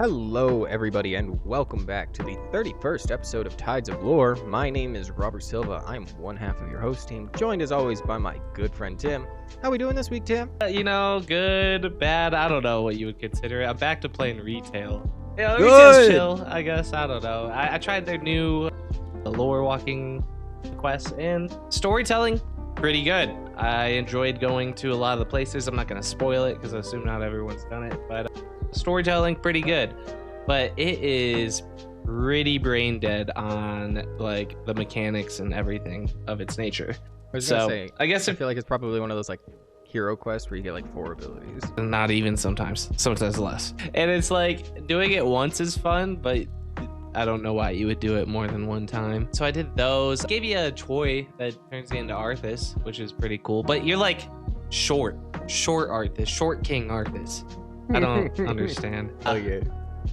Hello, everybody, and welcome back to the 31st episode of Tides of Lore. My name is Robert Silva. I'm one half of your host team, joined as always by my good friend Tim. How we doing this week, Tim? Good, bad. I don't know what you would consider it. I'm back to playing retail. Yeah, Good. retail's chill, I guess. I don't know. I tried their new lore walking quest and storytelling. Pretty good. I enjoyed going to a lot of the places. I'm not going to spoil it because I assume not everyone's done it, but storytelling pretty good. But it is pretty brain dead on like the mechanics and everything of its nature. I was gonna say, I guess I feel like it's probably one of those like hero quests where you get like 4 abilities. Not even sometimes less. And it's like doing it once is fun, but I don't know why you would do it more than one time. So I did those. Gave you a toy that turns you into Arthas, which is pretty cool. But you're like short Arthas, short King Arthas. I don't understand. Oh yeah.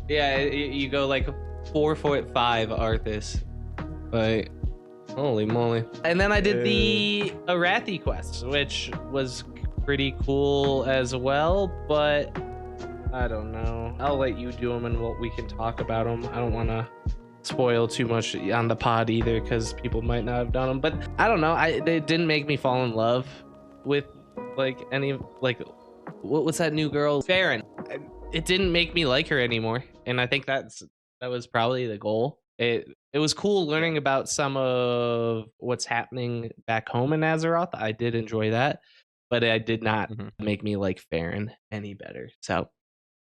Yeah, you go like 4'5" Arthas. Like, holy moly. And then I did the Arathi quest, which was pretty cool as well, but I don't know. I'll let you do them and we can talk about them. I don't want to spoil too much on the pod either because people might not have done them, but I don't know. It didn't make me fall in love with like any, like, what's that new girl? Farron. It didn't make me like her anymore, and I think that was probably the goal. It was cool learning about some of what's happening back home in Azeroth. I did enjoy that, but it did not make me like Farron any better. So,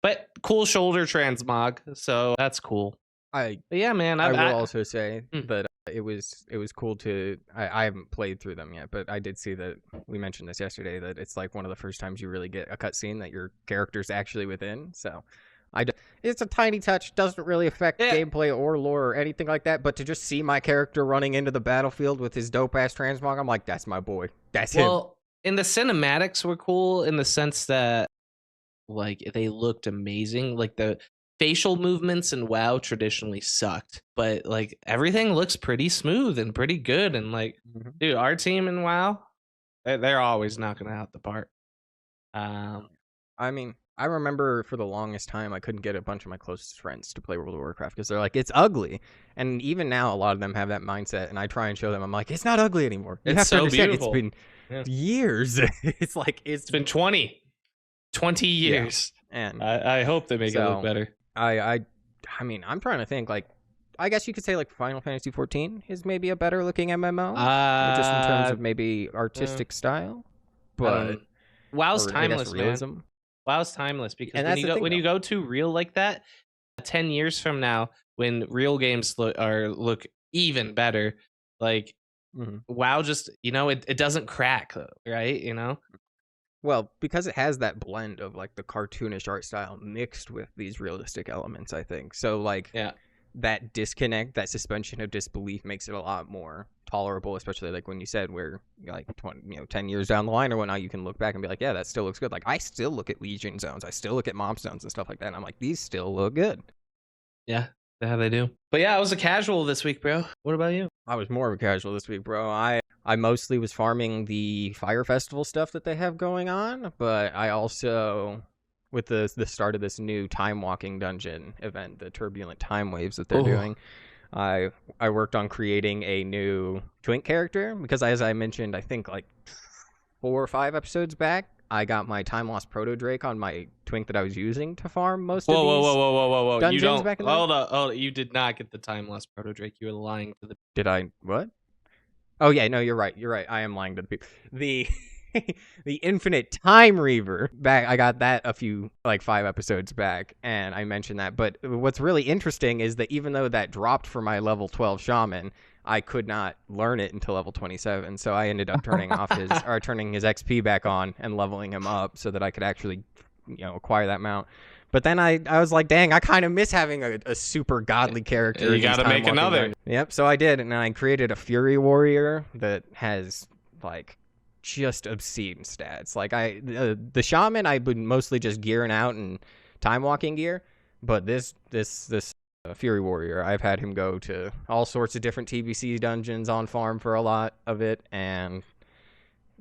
but cool shoulder transmog, so that's cool. But yeah, man. I will also say that it was cool to. I haven't played through them yet, but I did see that we mentioned this yesterday that it's like one of the first times you really get a cutscene that your character's actually within. So, it's a tiny touch, doesn't really affect gameplay or lore or anything like that. But to just see my character running into the battlefield with his dope ass transmog, I'm like, that's my boy. That's him. Well, and the cinematics were cool in the sense that like they looked amazing. Like the facial movements in WoW traditionally sucked, but like everything looks pretty smooth and pretty good. And like, dude, our team in WoW, they're always knocking it out the park. I mean, I remember for the longest time I couldn't get a bunch of my closest friends to play World of Warcraft because they're like, it's ugly. And even now, a lot of them have that mindset, and I try and show them, I'm like, it's not ugly anymore. You have to understand, beautiful. It's been years. It's like it's been 20 years, and I hope they make it look better. I mean, I'm trying to think, like, I guess you could say like Final Fantasy 14 is maybe a better looking MMO, just in terms of maybe artistic style. But WoW's timeless, man. WoW's timeless because when you go to real like that, 10 years from now, when real games look even better, like WoW just, it doesn't crack, right? Well, because it has that blend of like the cartoonish art style mixed with these realistic elements, I think. So like that disconnect, that suspension of disbelief makes it a lot more tolerable, especially like when you said where like 10 years down the line or whatnot, you can look back and be like, yeah, that still looks good. Like I still look at Legion zones, I still look at Mob zones and stuff like that, and I'm like, these still look good. Yeah, they do. But yeah, I was a casual this week, bro. What about you? I was more of a casual this week, bro. I mostly was farming the Fire Festival stuff that they have going on, but I also, with the start of this new time walking dungeon event, the turbulent time waves that they're doing, I worked on creating a new Twink character because, as I mentioned, I think like 4 or 5 episodes back, I got my time lost proto drake on my Twink that I was using to farm most of these whoa. dungeons you don't, back in the hold on. You did not get the time lost proto drake. You were lying to the. Did I? What? Oh yeah, no, you're right. I am lying to the people. The Infinite Time Reaver back. I got that a few 5 episodes back, and I mentioned that. But what's really interesting is that even though that dropped for my level 12 shaman, I could not learn it until level 27. So I ended up turning turning his XP back on and leveling him up so that I could actually, acquire that mount. But then I was like, dang, I kind of miss having a super godly character. You got to make another. Yep, so I did, and I created a Fury Warrior that has, just obscene stats. Like, the Shaman, I've been mostly just gearing out in time walking gear, but this Fury Warrior, I've had him go to all sorts of different TBC dungeons on farm for a lot of it, and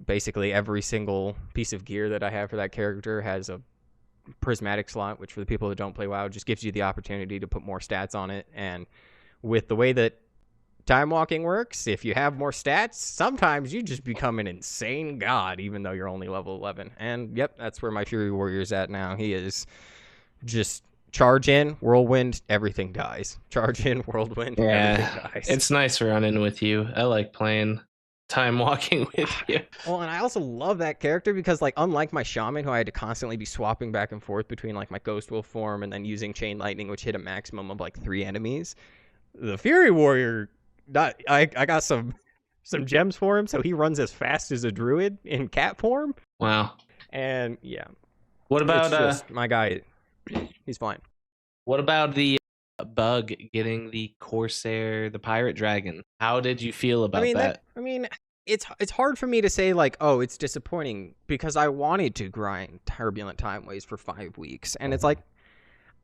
basically every single piece of gear that I have for that character has a prismatic slot, which for the people that don't play WoW just gives you the opportunity to put more stats on it. And with the way that time walking works, if you have more stats, sometimes you just become an insane god, even though you're only level 11. And yep, that's where my Fury Warrior's at now. He is just charge in, whirlwind, everything dies. Charge in, whirlwind, everything dies. It's nice running with you. I like playing time walking with you. Well, and I also love that character because, like, unlike my shaman, who I had to constantly be swapping back and forth between, like, my Ghost Wolf form and then using Chain Lightning, which hit a maximum of, like, 3 enemies, the Fury Warrior, I got some gems for him, so he runs as fast as a druid in cat form. Wow. And, yeah. What about... my guy, he's fine. What about the bug getting the Corsair, the Pirate Dragon? How did you feel about that? It's hard for me to say, like, oh, it's disappointing, because I wanted to grind Turbulent Timeways for 5 weeks, and it's like,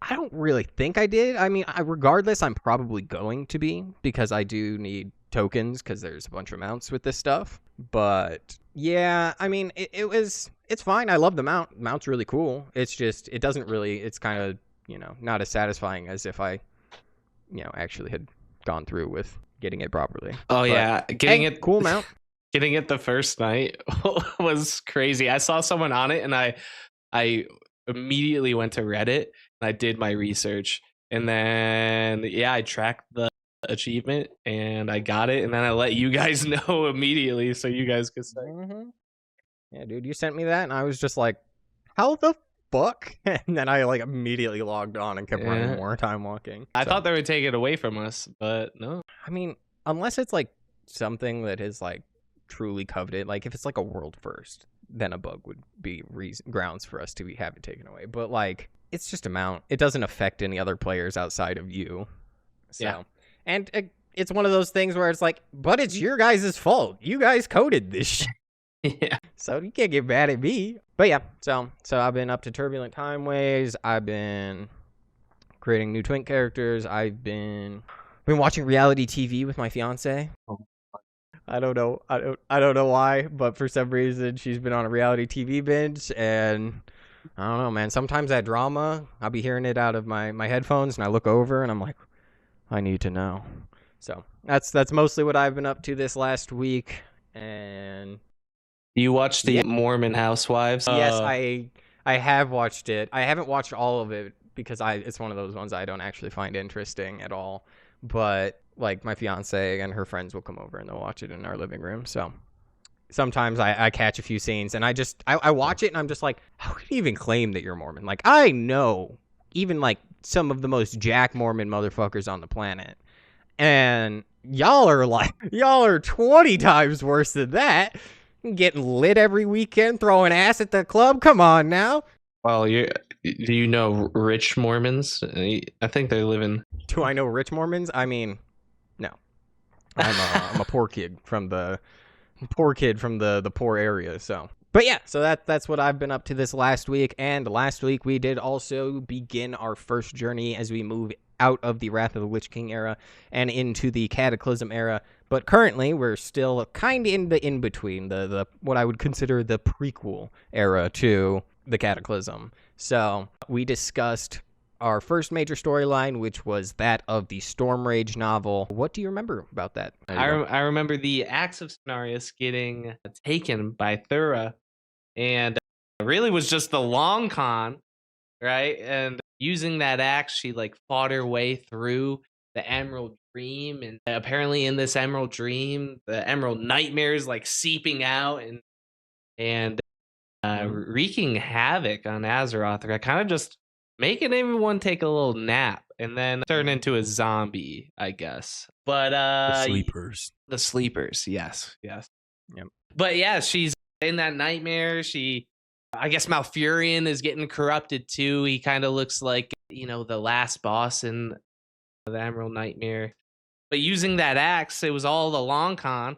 I don't really think I did. I mean, regardless, I'm probably going to be, because I do need tokens, because there's a bunch of mounts with this stuff. But yeah, I mean, it's fine. I love the mount. Mount's really cool. It's just, it doesn't really, it's kind of, not as satisfying as if I, actually had gone through with getting it properly. Oh, but, yeah. Getting it cool mount. Getting it the first night was crazy. I saw someone on it, and I immediately went to Reddit and I did my research, and then I tracked the achievement and I got it, and then I let you guys know immediately so you guys could say. Mm-hmm. Yeah, dude, you sent me that and I was just like, how the fuck? And then I like immediately logged on and kept running more time walking. I thought they would take it away from us, but no. I mean, unless it's like something that is like truly coveted, like if it's like a world first, then a bug would be grounds for us to have it taken away. But like, it's just a mount. It doesn't affect any other players outside of you. So, yeah. And it's one of those things where it's like, but it's your guys' fault. You guys coded this shit. Yeah. So you can't get mad at me. But yeah, so I've been up to Turbulent Timeways. I've been creating new twink characters. I've been watching reality TV with my fiance. I don't know. I don't know why, but for some reason she's been on a reality TV binge, and I don't know, man. Sometimes that drama, I'll be hearing it out of my headphones, and I look over and I'm like, I need to know. So that's mostly what I've been up to this last week. And you watched the Mormon Housewives? Yes, I have watched it. I haven't watched all of it because it's one of those ones I don't actually find interesting at all. But like my fiance and her friends will come over and they'll watch it in our living room. So sometimes I catch a few scenes and I watch it and I'm just like, how could you even claim that you're Mormon? Like, I know even like some of the most jack Mormon motherfuckers on the planet, and y'all are 20 times worse than that. Getting lit every weekend, throwing ass at the club. Come on now. Well, do you know rich Mormons? I think they live in. Do I know rich Mormons? I mean, no. I'm a poor kid from the poor area. So, but yeah, so that's what I've been up to this last week. And last week we did also begin our first journey as we move out of the Wrath of the Lich King era and into the Cataclysm era. But currently we're still kind of in the in-between, the what I would consider the prequel era to the Cataclysm. So we discussed our first major storyline, which was that of the Stormrage novel. What do you remember about that? I remember the axe of Cenarius getting taken by Thura, and it really was just the long con, right? And using that axe, she like fought her way through the Emerald Dream, and apparently in this Emerald Dream, the Emerald Nightmare is like seeping out and wreaking havoc on Azeroth, like kind of just making everyone take a little nap and then turn into a zombie, I guess. But the sleepers, yes. Yep. But yeah, she's in that nightmare. I guess Malfurion is getting corrupted too. He kind of looks like, the last boss in the Emerald Nightmare. But using that axe, it was all the long con,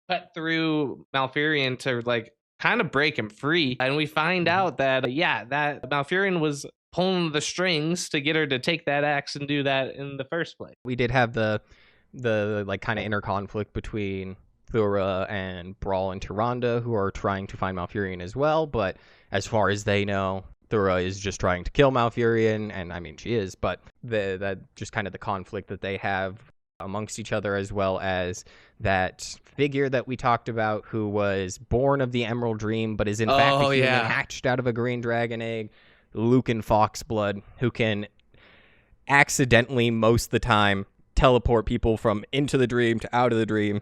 cut through Malfurion to like kind of break him free. And we find out that, that Malfurion was pulling the strings to get her to take that axe and do that in the first place. We did have the like kind of inner conflict between Thura and Brawl and Tyrande, who are trying to find Malfurion as well. But as far as they know, Thura is just trying to kill Malfurion, and I mean she is, but that just kind of the conflict that they have amongst each other, as well as that figure that we talked about who was born of the Emerald Dream, but is in fact a human hatched out of a green dragon egg, Lucan Foxblood, who can accidentally most of the time teleport people from into the dream to out of the dream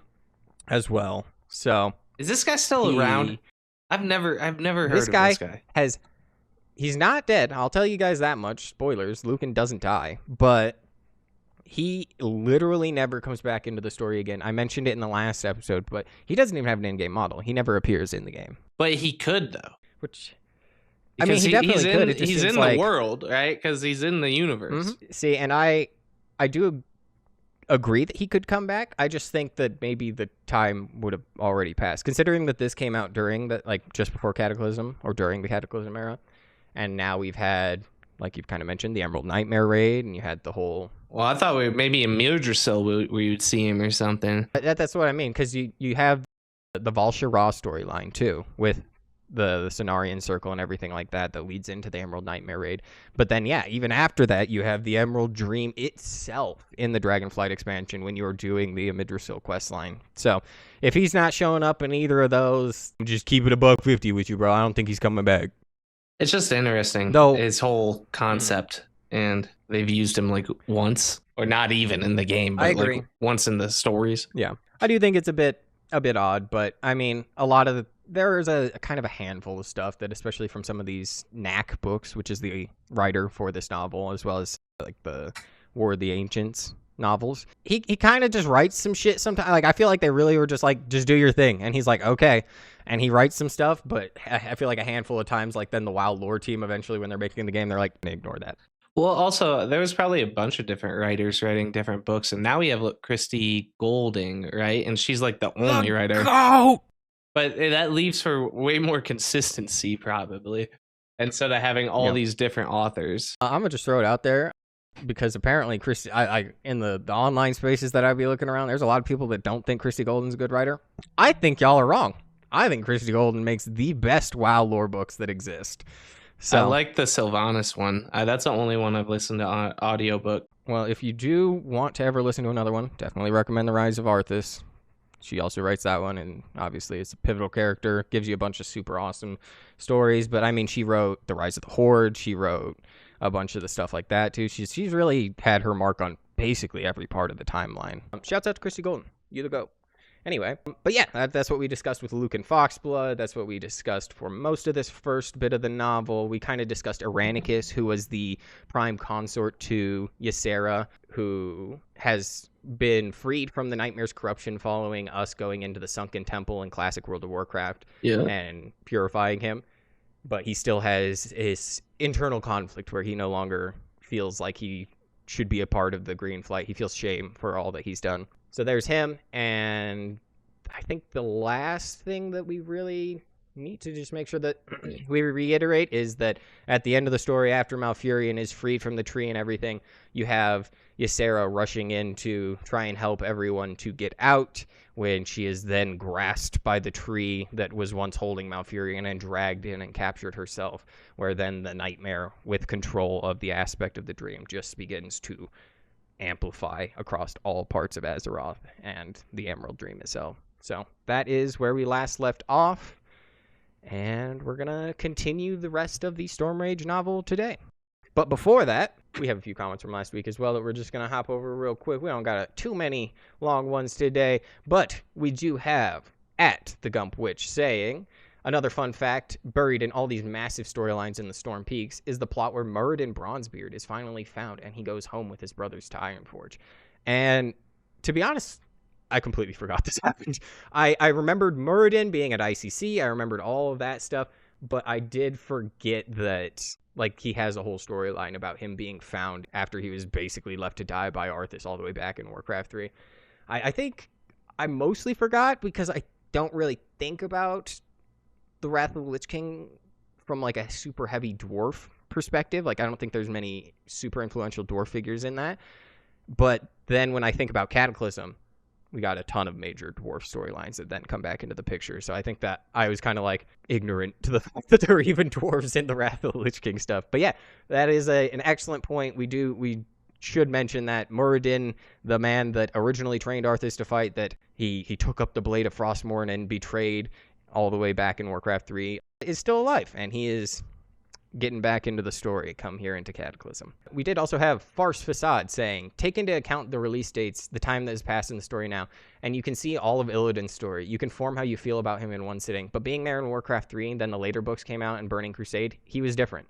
as well. So is this guy still around? I've never heard of this guy. He's not dead. I'll tell you guys that much. Spoilers. Lucan doesn't die, but he literally never comes back into the story again. I mentioned it in the last episode, but he doesn't even have an in-game model. He never appears in the game. But he could, though. Which, I mean, he definitely could. He's in the world, right? Because he's in the universe. Mm-hmm. See, and I do agree that he could come back. I just think that maybe the time would have already passed, considering that this came out during the, like, just before Cataclysm, or during the Cataclysm era. And now we've had, like you've kind of mentioned, the Emerald Nightmare raid, and you had the whole... Well, I thought maybe in Teldrassil we would see him or something. That's what I mean, because you have the Val'sharah storyline, too, with the Cenarion Circle and everything like that leads into the Emerald Nightmare raid. But then, yeah, even after that, you have the Emerald Dream itself in the Dragonflight expansion when you're doing the Teldrassil questline. So, if he's not showing up in either of those, just keep it $150 with you, bro. I don't think he's coming back. It's just interesting, his whole concept, and they've used him like once, or not even in the game, but I agree. Like once in the stories. Yeah, I do think it's a bit odd, but I mean, there is a kind of a handful of stuff that, especially from some of these Knack books, which is the writer for this novel, as well as like the War of the Ancients novels, he kind of just writes some shit sometimes. Like, I feel like they really were just like, just do your thing, and he's like, okay, and he writes some stuff, but I feel like a handful of times, like, then the WoW lore team eventually, when they're making the game, they're like, ignore that. Well, also, there was probably a bunch of different writers writing different books, and now we have Christy Golding, right? And she's like the only writer. But that leaves for way more consistency, probably, instead of having all these different authors. I'm gonna just throw it out there, because apparently Christy, I in the online spaces that I'd be looking around, there's a lot of people that don't think Christy Golden's a good writer. I think y'all are wrong. I think Christy Golden makes the best WoW lore books that exist. So, I like the Sylvanas one. That's the only one I've listened to audiobook. Well, if you do want to ever listen to another one, definitely recommend The Rise of Arthas. She also writes that one, and obviously it's a pivotal character. Gives you a bunch of super awesome stories. But I mean, she wrote The Rise of the Horde. She wrote a bunch of the stuff like that too. She's really had her mark on basically every part of the timeline. Shouts out to Christy Golden. You the GOAT. Anyway, but yeah, that's what we discussed with Lucan Foxblood. That's what we discussed for most of this first bit of the novel. We kind of discussed Eranikus, who was the prime consort to Ysera, who has been freed from the Nightmare's corruption following us going into the Sunken Temple in classic World of Warcraft and purifying him. But he still has his internal conflict where he no longer feels like he should be a part of the Green Flight. He feels shame for all that he's done. So there's him, and I think the last thing that we really need to just make sure that we reiterate is that at the end of the story, after Malfurion is freed from the tree and everything, you have Ysera rushing in to try and help everyone to get out, when she is then grasped by the tree that was once holding Malfurion and dragged in and captured herself, where then the nightmare, with control of the aspect of the dream, just begins to amplify across all parts of Azeroth and the Emerald Dream itself. So that is where we last left off, and we're gonna continue the rest of the Stormrage novel today. But before that, we have a few comments from last week as well that we're just gonna hop over real quick. We don't got too many long ones today, but we do have at the Gump Witch saying, another fun fact buried in all these massive storylines in the Storm Peaks is the plot where Muradin Bronzebeard is finally found and he goes home with his brothers to Ironforge. And to be honest, I completely forgot this happened. I remembered Muradin being at ICC. I remembered all of that stuff, but I did forget that, like, he has a whole storyline about him being found after he was basically left to die by Arthas all the way back in Warcraft 3. I think I mostly forgot because I don't really think about the Wrath of the Lich King from like a super heavy dwarf perspective. Like, I don't think there's many super influential dwarf figures in that. But then when I think about Cataclysm, we got a ton of major dwarf storylines that then come back into the picture. So I think that I was kind of like ignorant to the fact that there were even dwarves in the Wrath of the Lich King stuff. But yeah, that is an excellent point. We should mention that Muradin, the man that originally trained Arthas to fight, that he took up the Blade of Frostmourne and betrayed all the way back in Warcraft 3, is still alive, and he is getting back into the story come here into Cataclysm. We did also have Farce Facade saying, take into account the release dates, the time that has passed in the story now, and you can see all of Illidan's story. You can form how you feel about him in one sitting, but being there in Warcraft 3, and then the later books came out in Burning Crusade, he was different.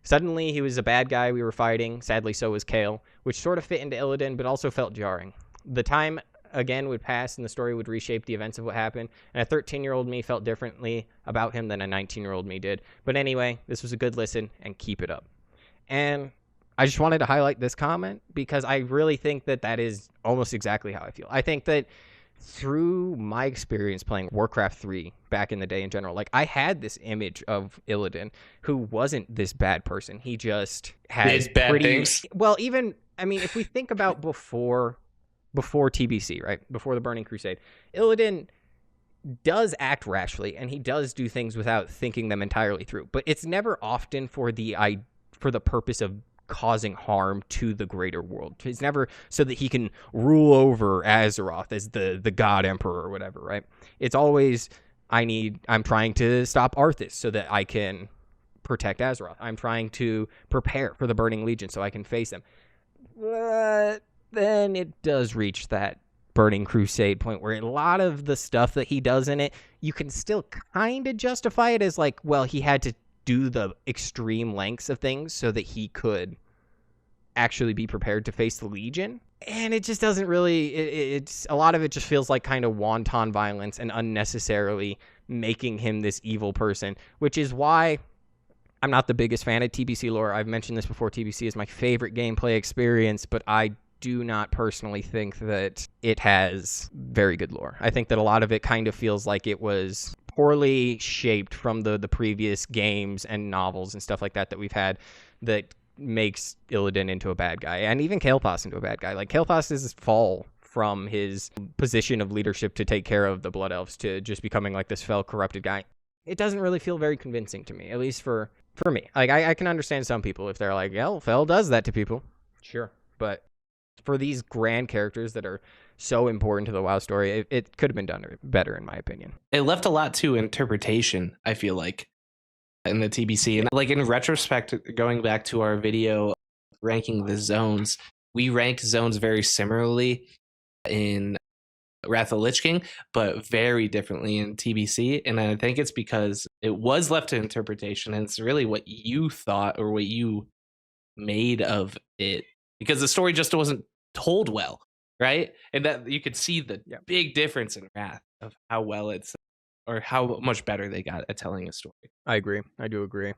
Suddenly, he was a bad guy we were fighting. Sadly, so was Kael, which sort of fit into Illidan, but also felt jarring. The time, again, would pass, and the story would reshape the events of what happened, and a 13-year-old me felt differently about him than a 19-year-old me did. But anyway, this was a good listen, and keep it up. And I just wanted to highlight this comment, because I really think that that is almost exactly how I feel. I think that through my experience playing Warcraft 3 back in the day in general, like, I had this image of Illidan who wasn't this bad person. He just had bad things. Well, even, I mean, if we think about before TBC, right? Before the Burning Crusade, Illidan does act rashly, and he does do things without thinking them entirely through. But it's never often for the purpose of causing harm to the greater world. It's never so that he can rule over Azeroth as the God Emperor or whatever, right? It's always, I'm trying to stop Arthas so that I can protect Azeroth. I'm trying to prepare for the Burning Legion so I can face them. But then it does reach that Burning Crusade point where a lot of the stuff that he does in it, you can still kind of justify it as like, well, he had to do the extreme lengths of things so that he could actually be prepared to face the Legion. And it just doesn't really, it's a lot of it just feels like kind of wanton violence and unnecessarily making him this evil person, which is why I'm not the biggest fan of TBC lore. I've mentioned this before. TBC is my favorite gameplay experience, but I do not personally think that it has very good lore. I think that a lot of it kind of feels like it was poorly shaped from the previous games and novels and stuff like that we've had, that makes Illidan into a bad guy, and even Kael'thas into a bad guy. Like, Kael'thas' fall from his position of leadership to take care of the Blood Elves to just becoming like this fell, corrupted guy, it doesn't really feel very convincing to me, at least for me. Like, I can understand some people if they're like, yeah, Fel does that to people. Sure. But for these grand characters that are so important to the WoW story, it could have been done better, in my opinion. It left a lot to interpretation, I feel like, in the TBC. And like, in retrospect, going back to our video ranking the zones, we rank zones very similarly in Wrath of the Lich King, but very differently in TBC. And I think it's because it was left to interpretation, and it's really what you thought or what you made of it, because the story just wasn't told well, right? And that you could see the big difference in Wrath of how well it's, or how much better they got at telling a story. I agree. I do agree.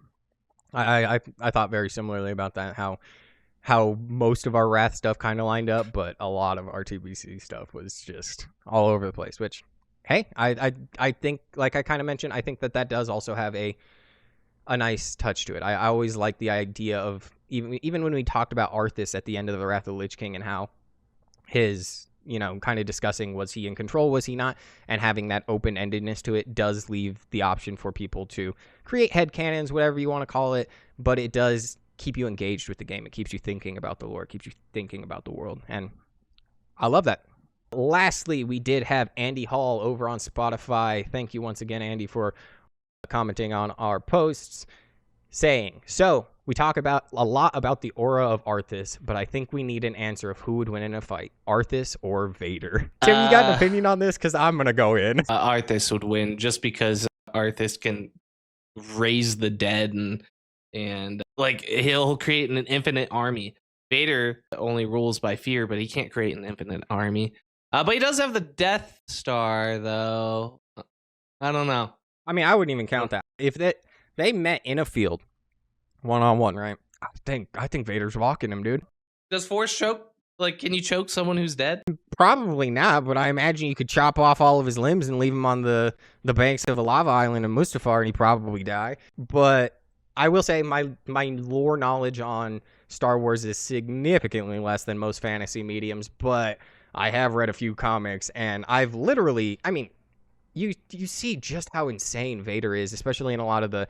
I thought very similarly about that, how most of our Wrath stuff kind of lined up, but a lot of our TBC stuff was just all over the place, which, hey, I think, like I kind of mentioned, I think that does also have a nice touch to it. I always like the idea of, even when we talked about Arthas at the end of the Wrath of the Lich King and how his, kind of discussing, was he in control, was he not, and having that open-endedness to it does leave the option for people to create headcanons, whatever you want to call it, but it does keep you engaged with the game. It keeps you thinking about the lore, keeps you thinking about the world, and I love that. Lastly, we did have Andy Hall over on Spotify. Thank you once again, Andy, for commenting on our posts, saying, so we talk about a lot about the aura of Arthas, but I think we need an answer of who would win in a fight, Arthas or Vader. Tim, you got an opinion on this? Because I'm going to go in. Arthas would win, just because Arthas can raise the dead, and like, he'll create an infinite army. Vader only rules by fear, but he can't create an infinite army. But he does have the Death Star, though. I don't know. I mean, I wouldn't even count that. If they met in a field, one-on-one, right? I think Vader's walking him, dude. Does Force choke? Like, can you choke someone who's dead? Probably not, but I imagine you could chop off all of his limbs and leave him on the banks of a lava island in Mustafar, and he'd probably die. But I will say my lore knowledge on Star Wars is significantly less than most fantasy mediums, but I have read a few comics, and I've literally, I mean, you see just how insane Vader is, especially in a lot of the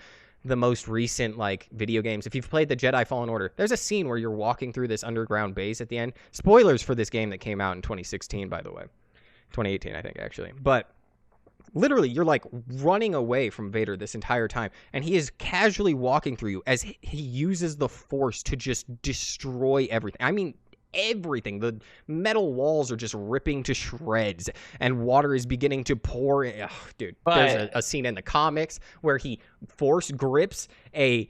most recent like video games. If you've played the Jedi Fallen Order, there's a scene where you're walking through this underground base at the end. Spoilers for this game that came out in 2016, by the way. 2018, I think, actually. But literally, you're like running away from Vader this entire time, and he is casually walking through you as he uses the Force to just destroy everything. I mean, everything. The metal walls are just ripping to shreds, and water is beginning to pour. Ugh, dude, there's a scene in the comics where he Force grips a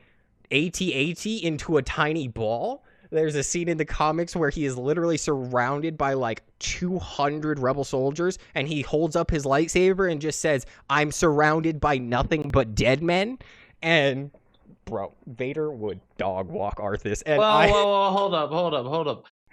AT-AT into a tiny ball. There's a scene in the comics where he is literally surrounded by like 200 rebel soldiers, and he holds up his lightsaber and just says, "I'm surrounded by nothing but dead men." And bro, Vader would dog walk Arthas. And whoa, hold up.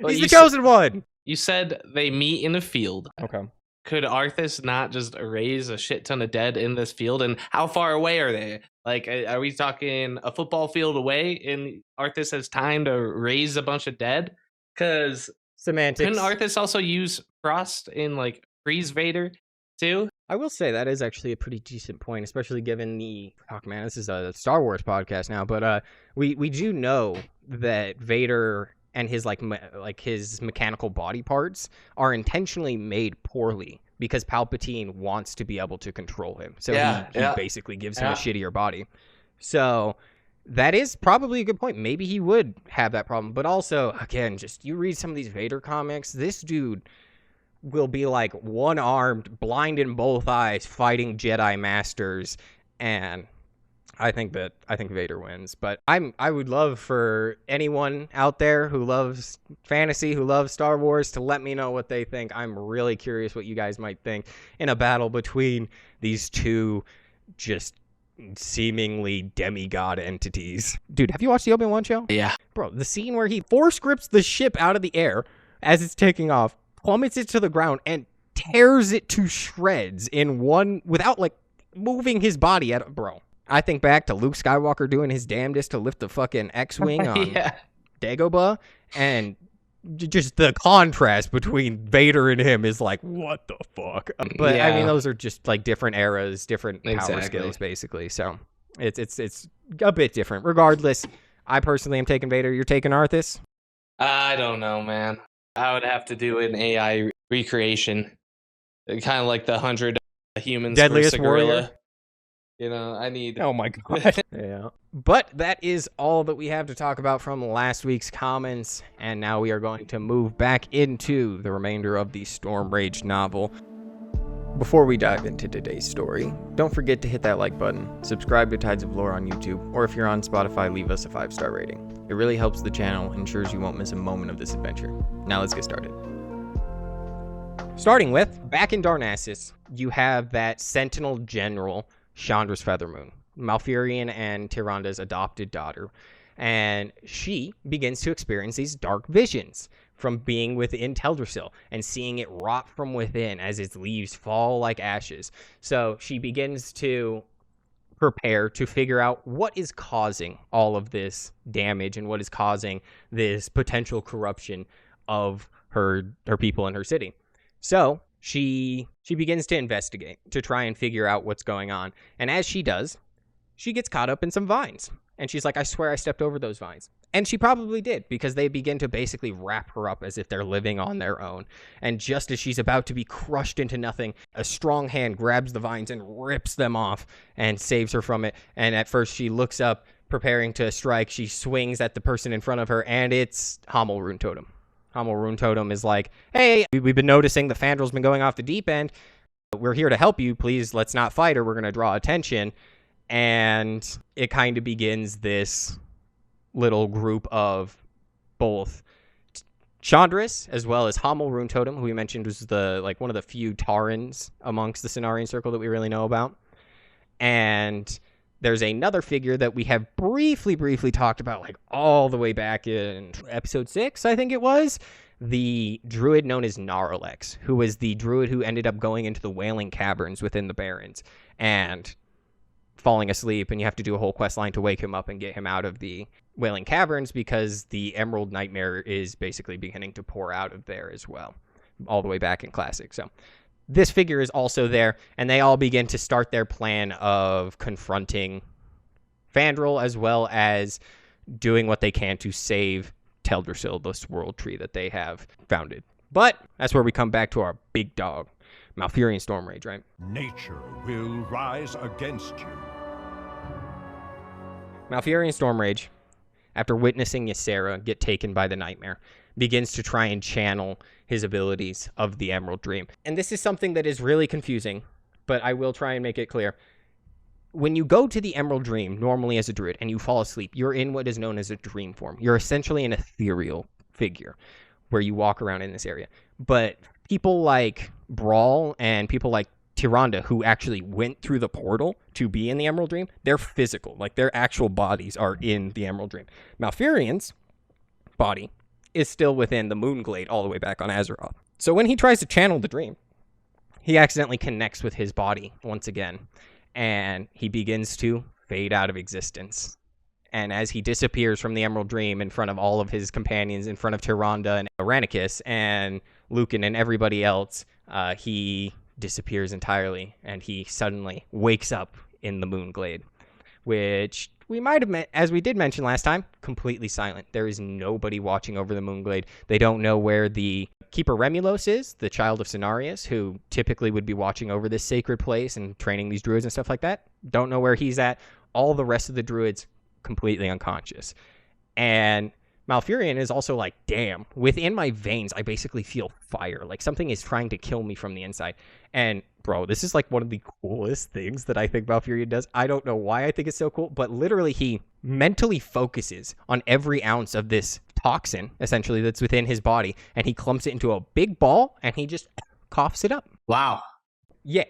Well, he's the chosen one. You said they meet in a field. Okay. Could Arthas not just raise a shit ton of dead in this field? And how far away are they? Like, are we talking a football field away and Arthas has time to raise a bunch of dead? Because semantics. Couldn't Arthas also use Frost in, like, freeze Vader, too? I will say that is actually a pretty decent point, especially given the... Oh, man, this is a Star Wars podcast now, but we do know that Vader and his his mechanical body parts are intentionally made poorly because Palpatine wants to be able to control him. So he basically gives him a shittier body. So that is probably a good point. Maybe he would have that problem. But also, again, just you read some of these Vader comics, this dude will be like one-armed, blind in both eyes, fighting Jedi Masters, and I think Vader wins. But I would love for anyone out there who loves fantasy, who loves Star Wars, to let me know what they think. I'm really curious what you guys might think in a battle between these two just seemingly demigod entities. Dude, have you watched the Obi-Wan show? Yeah. Bro, the scene where he Force grips the ship out of the air as it's taking off, plummets it to the ground, and tears it to shreds in one without like moving his body at bro. I think back to Luke Skywalker doing his damnedest to lift the fucking X-Wing on Dagobah, and just the contrast between Vader and him is like, what the fuck? But I mean, those are just like different eras, different power skills, basically. So it's a bit different. Regardless, I personally am taking Vader. You're taking Arthas? I don't know, man. I would have to do an AI recreation, kind of like the 100 humans Deadliest versus a gorilla. warrior. You know, I need... Oh my god. Yeah. But that is all that we have to talk about from last week's comments, and now we are going to move back into the remainder of the Stormrage novel. Before we dive into today's story, don't forget to hit that like button, subscribe to Tides of Lore on YouTube, or if you're on Spotify, leave us a 5-star rating. It really helps the channel and ensures you won't miss a moment of this adventure. Now let's get started. Starting with, back in Darnassus, you have that Sentinel General, Shandris Feathermoon, Malfurion and Tyrande's adopted daughter, and she begins to experience these dark visions from being within Teldrassil and seeing it rot from within as its leaves fall like ashes. So she begins to prepare to figure out what is causing all of this damage and what is causing this potential corruption of her people in her city. So she begins to investigate to try and figure out what's going on. And as she does, she gets caught up in some vines. And she's like, I swear I stepped over those vines. And she probably did, because they begin to basically wrap her up as if they're living on their own. And just as she's about to be crushed into nothing, a strong hand grabs the vines and rips them off and saves her from it. And at first she looks up, preparing to strike. She swings at the person in front of her, and it's Hamuul Runetotem. Hamuul Runetotem is like, hey, we've been noticing the Fandral's been going off the deep end. We're here to help you. Please, let's not fight or we're going to draw attention. And it kind of begins this little group of both Shandris as well as Hamuul Runetotem, who we mentioned was one of the few Taurans amongst the Cenarion Circle that we really know about. And there's another figure that we have briefly talked about, like all the way back in episode 6, I think it was, the druid known as Naralex, who was the druid who ended up going into the Wailing Caverns within the Barrens and falling asleep, and you have to do a whole quest line to wake him up and get him out of the Wailing Caverns because the Emerald Nightmare is basically beginning to pour out of there as well. all the way back in Classic. So this figure is also there, and they all begin to start their plan of confronting Fandral, as well as doing what they can to save Teldrassil, this world tree that they have founded. But that's where we come back to our big dog, Malfurion Stormrage, right? Nature will rise against you. Malfurion Stormrage, after witnessing Ysera get taken by the Nightmare, begins to try and channel his abilities of the Emerald Dream. And this is something that is really confusing, but I will try and make it clear. When you go to the Emerald Dream, normally as a druid, and you fall asleep, you're in what is known as a dream form. You're essentially an ethereal figure where you walk around in this area. But people like Brawl and people like Tyrande, who actually went through the portal to be in the Emerald Dream, they're physical. Like, their actual bodies are in the Emerald Dream. Malfurion's body is still within the Moonglade all the way back on Azeroth. So when he tries to channel the dream, he accidentally connects with his body once again, and he begins to fade out of existence. And as he disappears from the Emerald Dream in front of all of his companions, in front of Tyrande and Eranikus and Lucan and everybody else, he disappears entirely, and he suddenly wakes up in the Moonglade, which we might have, as we did mention last time, completely silent. There is nobody watching over the Moonglade. They don't know where the Keeper Remulos is, the child of Cenarius, who typically would be watching over this sacred place and training these druids and stuff like that. Don't know where he's at. All the rest of the druids completely unconscious. And Malfurion is also like, damn, within my veins, I basically feel fire. Like something is trying to kill me from the inside. And bro, this is like one of the coolest things that I think Malfurion does. I don't know why I think it's so cool, but literally he mentally focuses on every ounce of this toxin, essentially, that's within his body, and he clumps it into a big ball, and he just coughs it up. Wow. Yeah.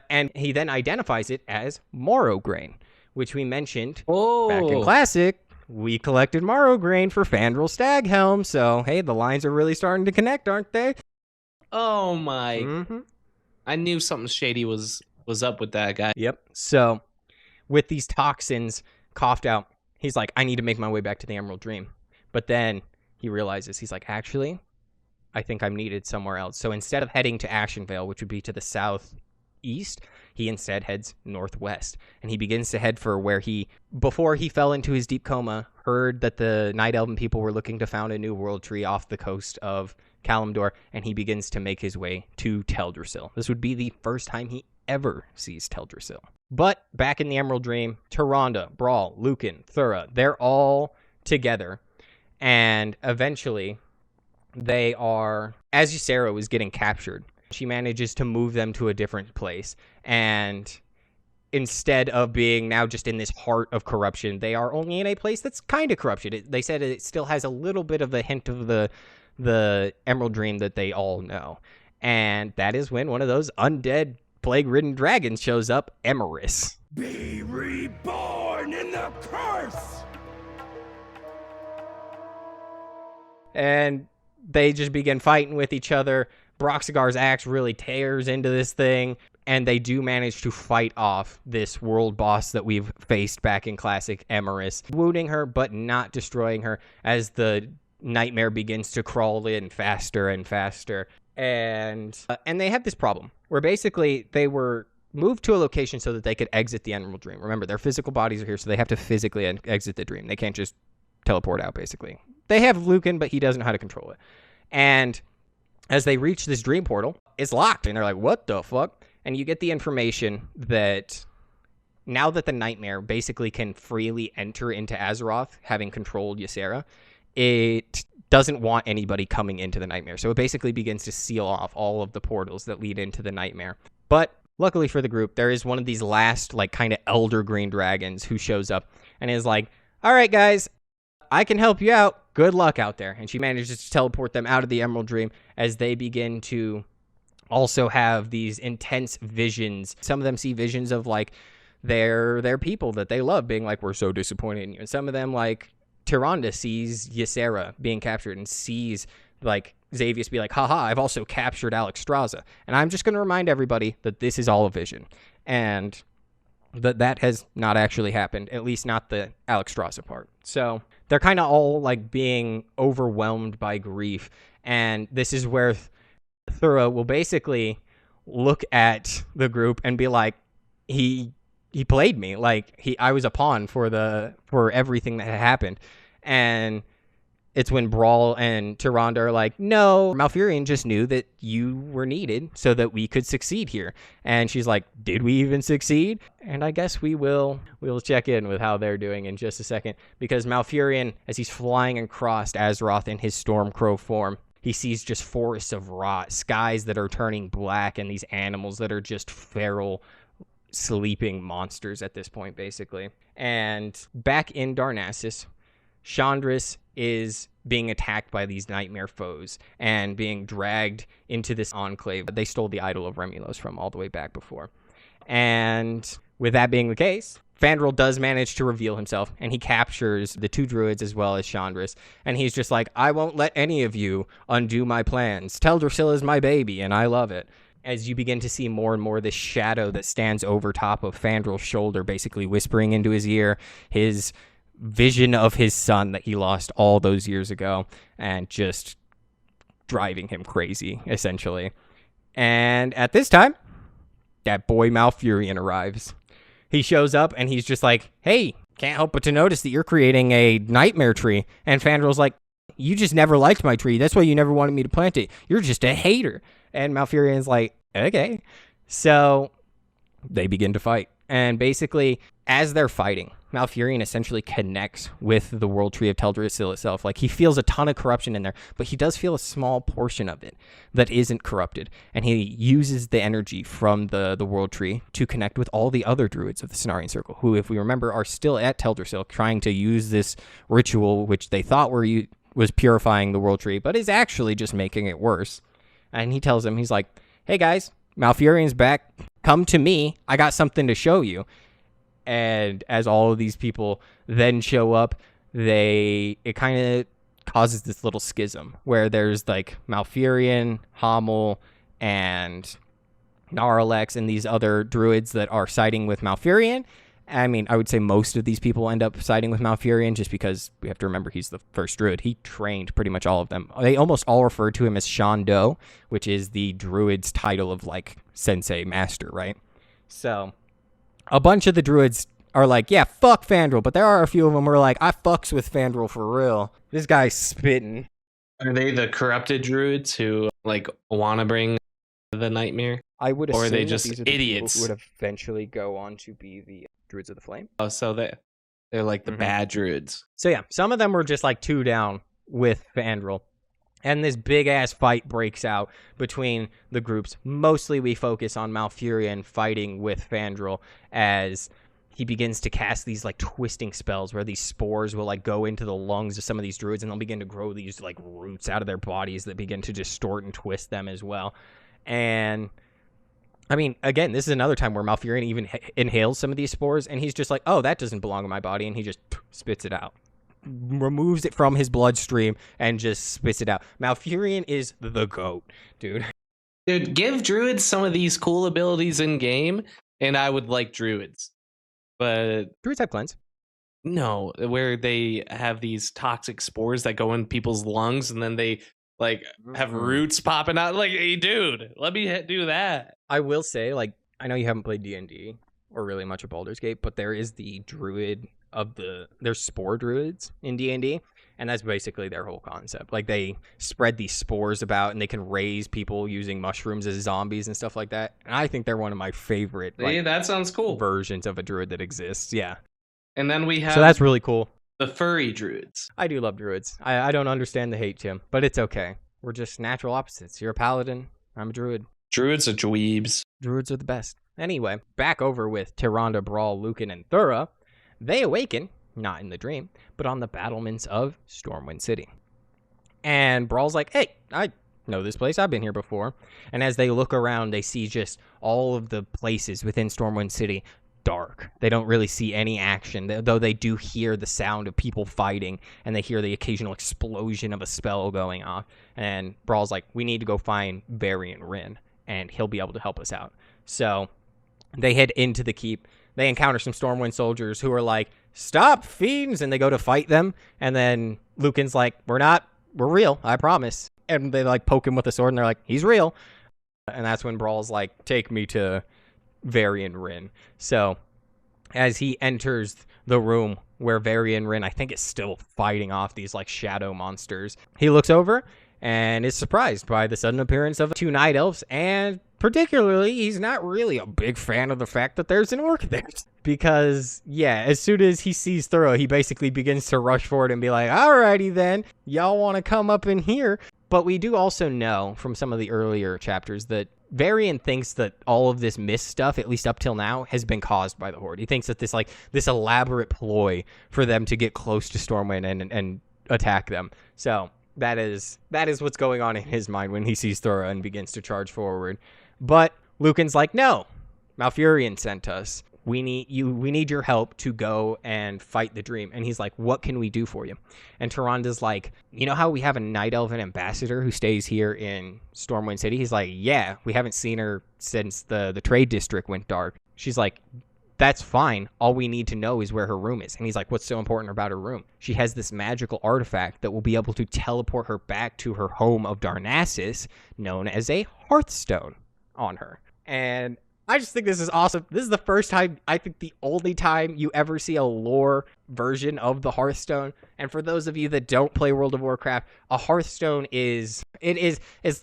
And he then identifies it as Morrow Grain, which we mentioned back in Classic. We collected Morrow Grain for Fandral Staghelm, so hey, the lines are really starting to connect, aren't they? Oh my. I knew something shady was up with that guy. Yep. So with these toxins coughed out, he's like, I need to make my way back to the Emerald Dream. But then he realizes, he's like, actually, I think I'm needed somewhere else. So instead of heading to Ashenvale, which would be to the southeast, he instead heads northwest. And he begins to head for where he, before he fell into his deep coma, heard that the Night Elven people were looking to found a new world tree off the coast of Kalimdor, and he begins to make his way to Teldrassil. This would be the first time he ever sees Teldrassil. But back in the Emerald Dream, Tyrande, Brawl, Lucan, Thura, they're all together. And eventually, they are, as Ysera was getting captured, she manages to move them to a different place. And instead of being now just in this heart of corruption, they are only in a place that's kind of corrupted. They said it still has a little bit of the hint of the Emerald Dream that they all know. And that is when one of those undead, plague-ridden dragons shows up, Emeriss. Be reborn in the curse! And they just begin fighting with each other. Broxigar's axe really tears into this thing, and they do manage to fight off this world boss that we've faced back in Classic, Emeriss, wounding her but not destroying her as the nightmare begins to crawl in faster and faster. And they have this problem where basically they were moved to a location so that they could exit the Emerald Dream. Remember, their physical bodies are here, so they have to physically exit the dream. They can't just teleport out, basically. They have Lucan, but he doesn't know how to control it. And as they reach this dream portal, it's locked. And they're like, what the fuck? And you get the information that now that the Nightmare basically can freely enter into Azeroth, having controlled Ysera, it doesn't want anybody coming into the Nightmare. So it basically begins to seal off all of the portals that lead into the Nightmare. But luckily for the group, there is one of these last, like, kind of elder green dragons who shows up and is like, all right, guys, I can help you out. Good luck out there. And she manages to teleport them out of the Emerald Dream as they begin to also have these intense visions. Some of them see visions of, like, their people that they love being like, we're so disappointed in you. And some of them, like, Tyrande sees Ysera being captured and sees, like, Xavius be like, haha, I've also captured Alexstrasza. And I'm just going to remind everybody that this is all a vision. And that has not actually happened, at least not the Alexstrasza part. So they're kind of all, like, being overwhelmed by grief. And this is where Thura will basically look at the group and be like, he played me. Like, I was a pawn for everything that had happened. And it's when Brawl and Tyrande are like, no, Malfurion just knew that you were needed so that we could succeed here. And she's like, did we even succeed? And I guess we'll check in with how they're doing in just a second, because Malfurion, as he's flying across Azeroth in his Stormcrow form, he sees just forests of rot, skies that are turning black, and these animals that are just feral, sleeping monsters at this point, basically. And back in Darnassus, Shandris is being attacked by these nightmare foes and being dragged into this enclave they stole the idol of Remulos from all the way back before. And with that being the case, Fandral does manage to reveal himself, and he captures the two druids as well as Shandris, and he's just like, I won't let any of you undo my plans. Teldrassil is my baby, and I love it. As you begin to see more and more this shadow that stands over top of Fandral's shoulder, basically whispering into his ear his vision of his son that he lost all those years ago, and just driving him crazy, essentially. And at this time, that boy Malfurion arrives. He shows up, and he's just like, hey, can't help but to notice that you're creating a nightmare tree. And Fandral's like, you just never liked my tree. That's why you never wanted me to plant it. You're just a hater. And Malfurion's like, okay. So they begin to fight. And basically, as they're fighting, Malfurion essentially connects with the World Tree of Teldrassil itself. Like, he feels a ton of corruption in there, but he does feel a small portion of it that isn't corrupted. And he uses the energy from the World Tree to connect with all the other druids of the Cenarion Circle, who, if we remember, are still at Teldrassil trying to use this ritual, which they thought was purifying the World Tree, but is actually just making it worse. And he tells them, he's like, hey guys, Malfurion's back. Come to me. I got something to show you. And as all of these people then show up, it kind of causes this little schism where there's like Malfurion, Hamuul, and Naralex, and these other druids that are siding with Malfurion. I mean, I would say most of these people end up siding with Malfurion just because we have to remember he's the first druid. He trained pretty much all of them. They almost all refer to him as Shando, which is the druid's title of like sensei master, right? So a bunch of the druids are like, yeah, fuck Fandral, but there are a few of them who are like, I fucks with Fandral for real. This guy's spitting. Are they the corrupted druids who like want to bring the nightmare? I would assume, or are they just these are the idiots who would eventually go on to be the Druids of the Flame. Oh, so they're like the bad druids. So yeah, some of them were just like two down with Fandral. And this big-ass fight breaks out between the groups. Mostly we focus on Malfurion fighting with Fandral as he begins to cast these like twisting spells where these spores will like go into the lungs of some of these druids, and they'll begin to grow these like roots out of their bodies that begin to distort and twist them as well. And I mean, again, this is another time where Malfurion even inhales some of these spores, and he's just like, oh, that doesn't belong in my body, and he just spits it out. Removes it from his bloodstream and just spits it out. Malfurion is the GOAT, dude. Dude, give druids some of these cool abilities in game, and I would like druids. But druids have cleanse. No, where they have these toxic spores that go in people's lungs, and then they like have roots popping out. Like, hey, dude, let me do that. I will say, like, I know you haven't played D&D or really much of Baldur's Gate, but there is the druid there's spore druids in D&D, and that's basically their whole concept. Like, they spread these spores about, and they can raise people using mushrooms as zombies and stuff like that. And I think they're one of my favorite that sounds cool versions of a druid that exists. Yeah. And then we have so that's really cool. The furry druids. I do love druids. I don't understand the hate, Tim, but it's okay. We're just natural opposites. You're a paladin. I'm a druid. Druids are dweebs. Druids are the best. Anyway, back over with Tyrande, Brawl, Lucan, and Thura. They awaken, not in the dream, but on the battlements of Stormwind City. And Brawl's like, hey, I know this place. I've been here before. And as they look around, they see just all of the places within Stormwind City dark. They don't really see any action, though they do hear the sound of people fighting, and they hear the occasional explosion of a spell going off. And Brawl's like, we need to go find Varian Wrynn, and he'll be able to help us out. So they head into the keep. They encounter some Stormwind soldiers who are like, stop, fiends, and they go to fight them. And then Lucan's like, we're real, I promise. And they like poke him with a sword and they're like, he's real. And that's when Brawl's like, take me to Varian Rin. So as he enters the room where Varian Rin, I think, is still fighting off these like shadow monsters, he looks over and is surprised by the sudden appearance of 2 night elves, and particularly he's not really a big fan of the fact that there's an orc there, because as soon as he sees Thura, he basically begins to rush forward and be like, alrighty then, y'all want to come up in here. But we do also know from some of the earlier chapters that Varian thinks that all of this mist stuff, at least up till now, has been caused by the Horde. He thinks that this elaborate ploy for them to get close to Stormwind and attack them. So that is what's going on in his mind when he sees Thura and begins to charge forward. But Lucan's like, no, Malfurion sent us. We need your help to go and fight the dream. And he's like, what can we do for you? And Tyrande's like, you know how we have a night elven ambassador who stays here in Stormwind City? He's like, yeah, we haven't seen her since the trade district went dark. She's like, that's fine. All we need to know is where her room is. And he's like, what's so important about her room? She has this magical artifact that will be able to teleport her back to her home of Darnassus, known as a Hearthstone, on her. And I just think this is awesome. This is the first time, I think the only time, you ever see a lore version of the Hearthstone. And for those of you that don't play World of Warcraft, a Hearthstone it's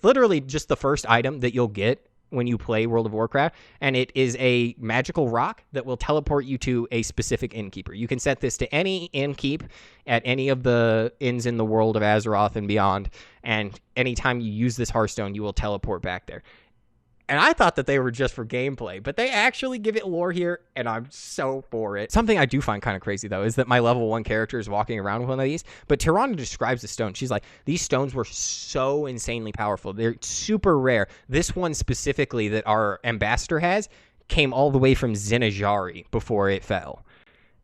literally just the first item that you'll get when you play World of Warcraft, and it is a magical rock that will teleport you to a specific innkeeper. You can set this to any innkeep at any of the inns in the world of Azeroth and beyond, and anytime you use this Hearthstone, you will teleport back there. And I thought that they were just for gameplay, but they actually give it lore here, and I'm so for it. Something I do find kind of crazy, though, is that my level 1 character is walking around with one of these, but Tyrande describes the stone. She's like, these stones were so insanely powerful. They're super rare. This one specifically that our ambassador has came all the way from Zenajari before it fell.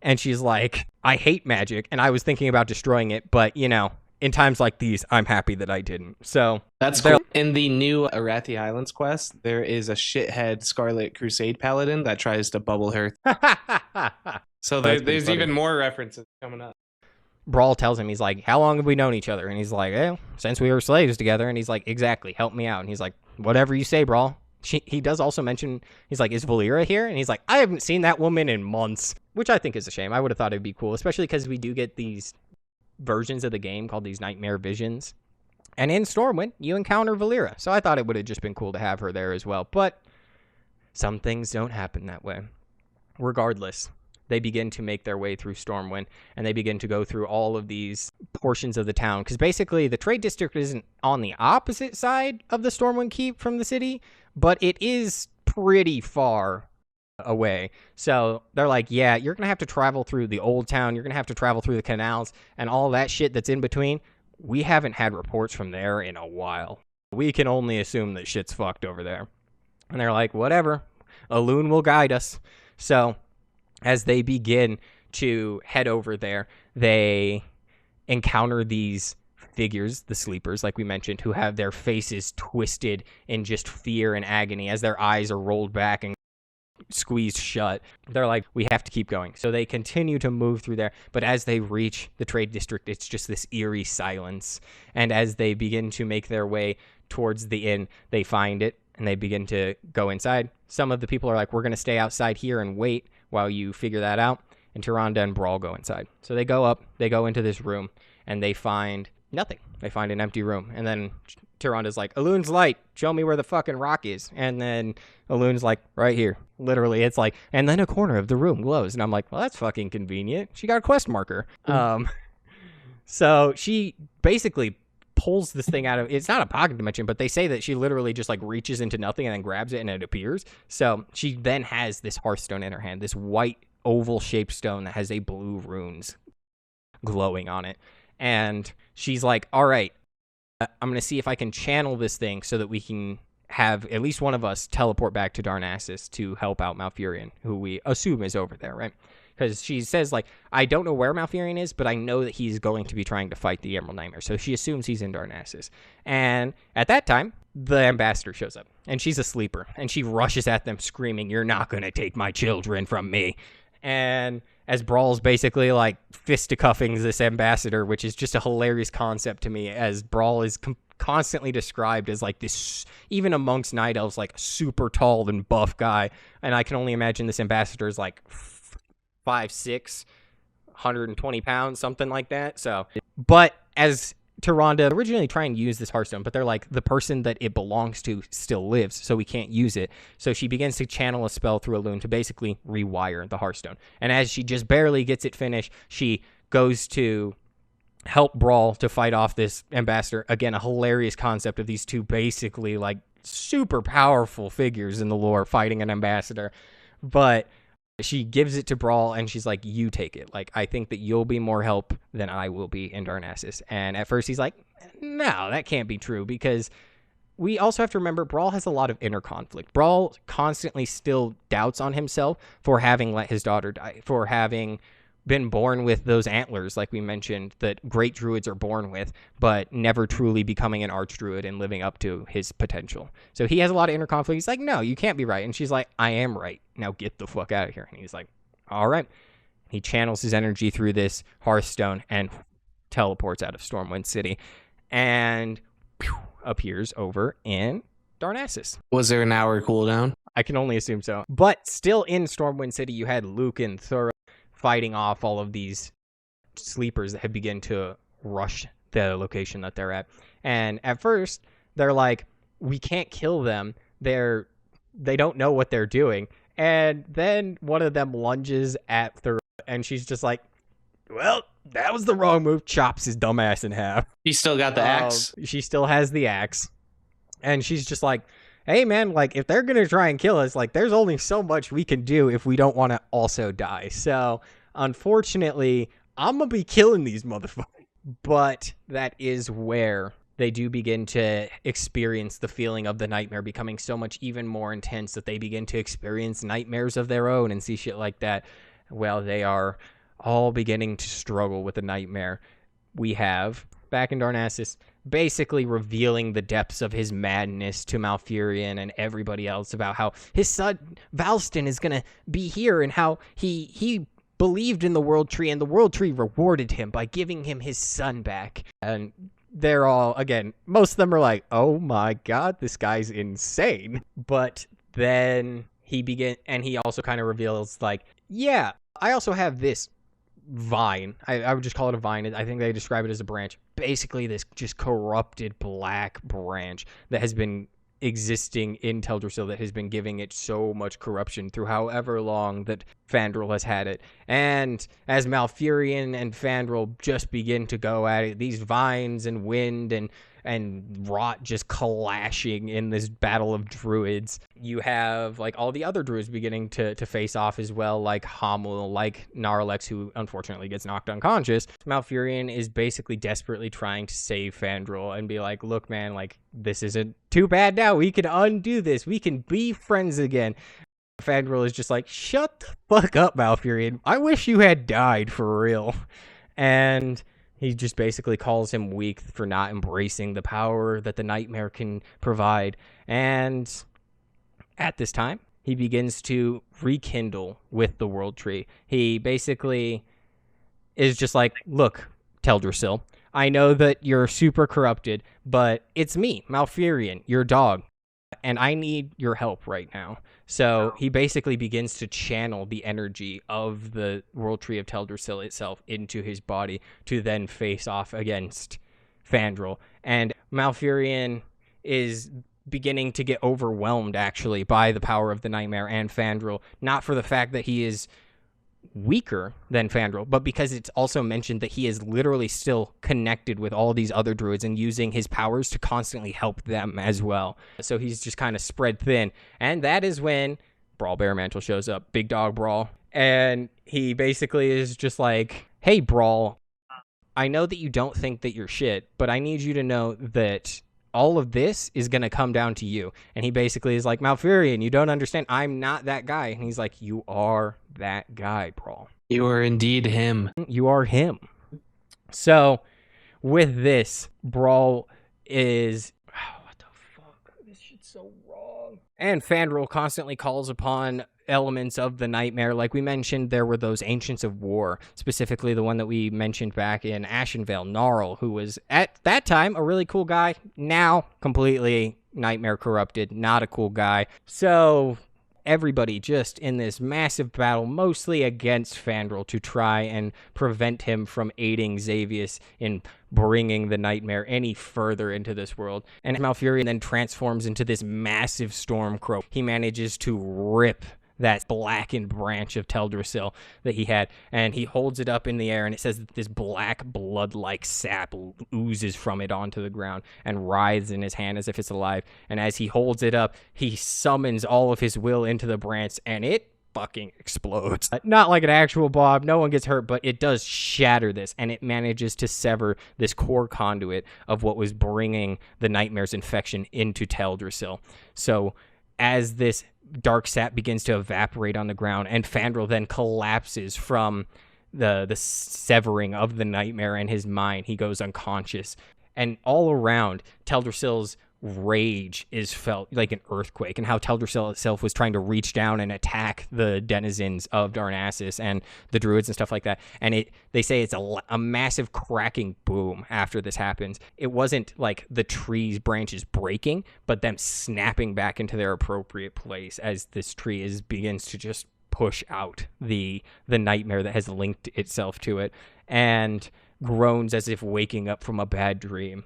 And she's like, I hate magic, and I was thinking about destroying it, but, in times like these, I'm happy that I didn't. So that's cool. In the new Arathi Highlands quest, there is a shithead Scarlet Crusade paladin that tries to bubble her. So there's even more references coming up. Brawl tells him, he's like, how long have we known each other? And he's like, since we were slaves together. And he's like, exactly, help me out. And he's like, whatever you say, Brawl. He does also mention, he's like, is Valeera here? And he's like, I haven't seen that woman in months, which I think is a shame. I would have thought it'd be cool, especially because we do get these versions of the game called these Nightmare Visions, and in Stormwind you encounter Valeera, so I thought it would have just been cool to have her there as well. But some things don't happen that way. Regardless, they begin to make their way through Stormwind, and they begin to go through all of these portions of the town, because basically the trade district isn't on the opposite side of the Stormwind Keep from the city, but it is pretty far away. So they're like, yeah, you're gonna have to travel through the old town, you're gonna have to travel through the canals and all that shit that's in between. We haven't had reports from there in a while. We can only assume that shit's fucked over there. And they're like, whatever, Elune will guide us. So as they begin to head over there, they encounter these figures, the sleepers, like we mentioned, who have their faces twisted in just fear and agony as their eyes are rolled back and squeezed shut. They're like, we have to keep going. So they continue to move through there, but as they reach the trade district, it's just this eerie silence. And as they begin to make their way towards the inn, they find it and they begin to go inside. Some of the people are like, we're going to stay outside here and wait while you figure that out. And Tyrande and Brawl go inside. So they go up, they go into this room, and they find nothing. They find an empty room. And then Tyrande's like, Elune's light, show me where the fucking rock is. And then Elune's like, right here. Literally, it's like, and then a corner of the room glows. And I'm like, well, that's fucking convenient. She got a quest marker. So she basically pulls this thing out of, it's not a pocket dimension, but they say that she literally just like reaches into nothing and then grabs it and it appears. So she then has this Hearthstone in her hand, this white oval shaped stone that has a blue runes glowing on it. And she's like, all right, I'm going to see if I can channel this thing so that we can have at least one of us teleport back to Darnassus to help out Malfurion, who we assume is over there, right? Because she says, like, I don't know where Malfurion is, but I know that he's going to be trying to fight the Emerald Nightmare. So she assumes he's in Darnassus. And at that time, the ambassador shows up. And she's a sleeper. And she rushes at them screaming, you're not going to take my children from me. And as Brawl's basically like fisticuffing this ambassador, which is just a hilarious concept to me, as Brawl is constantly described as like this, even amongst night elves, like super tall and buff guy. And I can only imagine this ambassador is like 5'6", 120 pounds, something like that. So, but as Tyrande originally trying to use this Hearthstone, but they're like, the person that it belongs to still lives, so we can't use it. So she begins to channel a spell through a Loon to basically rewire the Hearthstone. And as she just barely gets it finished, she goes to help Brawl to fight off this ambassador. Again, a hilarious concept of these two basically like super powerful figures in the lore fighting an ambassador. But she gives it to Brawl, and she's like, you take it. Like, I think that you'll be more help than I will be in Darnassus. And at first he's like, no, that can't be true, because we also have to remember Brawl has a lot of inner conflict. Brawl constantly still doubts on himself for having let his daughter die, for having been born with those antlers, like we mentioned, that great druids are born with, but never truly becoming an archdruid and living up to his potential. So he has a lot of inner conflict. He's like, no, you can't be right. And she's like, I am right. Now get the fuck out of here. And he's like, all right. He channels his energy through this Hearthstone and teleports out of Stormwind City and appears over in Darnassus. Was there an hour cooldown? I can only assume so. But still in Stormwind City, you had Luke and Thura fighting off all of these sleepers that had begun to rush the location that they're at. And at first, they're like, we can't kill them. They don't know what they're doing. And then one of them lunges at Thura, and she's just like, well, that was the wrong move. Chops his dumbass in half. He still got the axe? She still has the axe. And she's just like, hey, man, like, if they're going to try and kill us, like, there's only so much we can do if we don't want to also die. So, unfortunately, I'm going to be killing these motherfuckers. But that is where they do begin to experience the feeling of the nightmare becoming so much even more intense that they begin to experience nightmares of their own and see shit like that. Well, they are all beginning to struggle with the nightmare. We have, back in Darnassus, basically revealing the depths of his madness to Malfurion and everybody else about how his son Valston is going to be here and how he believed in the World Tree and the World Tree rewarded him by giving him his son back. And they're all, again, most of them are like, oh my god, this guy's insane. But then he also kind of reveals like, yeah, I also have this vine. I would just call it a vine. I think they describe it as a branch. Basically this just corrupted black branch that has been existing in Teldrassil, that has been giving it so much corruption through however long that Fandral has had it. And as Malfurion and Fandral just begin to go at it, these vines and wind and rot just clashing in this battle of druids, you have like all the other druids beginning to face off as well, like Hamuul, like Naralex, who unfortunately gets knocked unconscious. Malfurion is basically desperately trying to save Fandral and be like, look, man, like, this isn't too bad now. We can undo this. We can be friends again. Fandral is just like, shut the fuck up, Malfurion. I wish you had died for real. And he just basically calls him weak for not embracing the power that the nightmare can provide. And at this time, he begins to rekindle with the World Tree. He basically is just like, look, Teldrassil, I know that you're super corrupted, but it's me, Malfurion, your dog, and I need your help right now. So he basically begins to channel the energy of the World Tree of Teldrassil itself into his body to then face off against Fandral. And Malfurion is beginning to get overwhelmed, actually, by the power of the Nightmare and Fandral, not for the fact that he is weaker than Fandral, but because it's also mentioned that he is literally still connected with all these other druids and using his powers to constantly help them as well. So he's just kind of spread thin. And that is when Brawl Bearmantle shows up, Big Dog Brawl. And he basically is just like, hey, Brawl, I know that you don't think that you're shit, but I need you to know that all of this is going to come down to you. And he basically is like, Malfurion, you don't understand. I'm not that guy. And he's like, you are that guy, Brawl. You are indeed him. You are him. So with this, Brawl is... Oh, what the fuck? This shit's so wrong. And Fandral constantly calls upon elements of the nightmare. Like we mentioned, there were those Ancients of War, specifically the one that we mentioned back in Ashenvale, Gnarl, who was at that time a really cool guy, now completely nightmare corrupted, not a cool guy. So everybody just in this massive battle, mostly against Fandral, to try and prevent him from aiding Xavius in bringing the nightmare any further into this world. And Malfurion then transforms into this massive stormcrow. He manages to rip that blackened branch of Teldrassil that he had, and he holds it up in the air, and it says that this black blood-like sap oozes from it onto the ground and writhes in his hand as if it's alive. And as he holds it up, he summons all of his will into the branch, and it fucking explodes. Not like an actual bomb, no one gets hurt, but it does shatter this, and it manages to sever this core conduit of what was bringing the nightmare's infection into Teldrassil. So as this dark sap begins to evaporate on the ground, and Fandral then collapses from the severing of the nightmare in his mind. He goes unconscious, and all around, Teldrassil's rage is felt like an earthquake, and how Teldrassil itself was trying to reach down and attack the denizens of Darnassus and the druids and stuff like that. And they say it's a massive cracking boom after this happens. It wasn't like the tree's branches breaking, but them snapping back into their appropriate place as this tree begins to just push out the nightmare that has linked itself to it, and groans as if waking up from a bad dream.